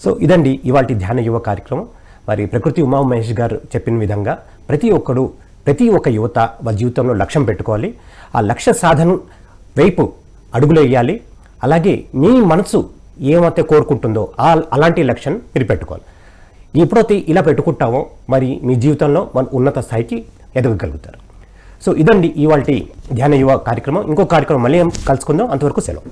Speaker 1: So ఇదండి ఇవాళ ధ్యాన యువ కార్యక్రమం. మరి ప్రకృతి ఉమా మహేష్ గారు చెప్పిన విధంగా ప్రతి ఒక్క యువత వారి జీవితంలో లక్ష్యం పెట్టుకోవాలి, ఆ లక్ష్య సాధన వైపు అడుగులు వేయాలి. అలాగే మీ మనసు ఏమైతే కోరుకుంటుందో అలాంటి లక్ష్యం మీరు పెట్టుకోవాలి. ఎప్పుడైతే ఇలా పెట్టుకుంటామో మరి మీ జీవితంలో మన ఉన్నత స్థాయికి ఎదగగలుగుతారు. సో ఇదండి ఇవాళ ధ్యాన యువ కార్యక్రమం. ఇంకో కార్యక్రమం మళ్ళీ కలుసుకుందాం. అంతవరకు సెలవు.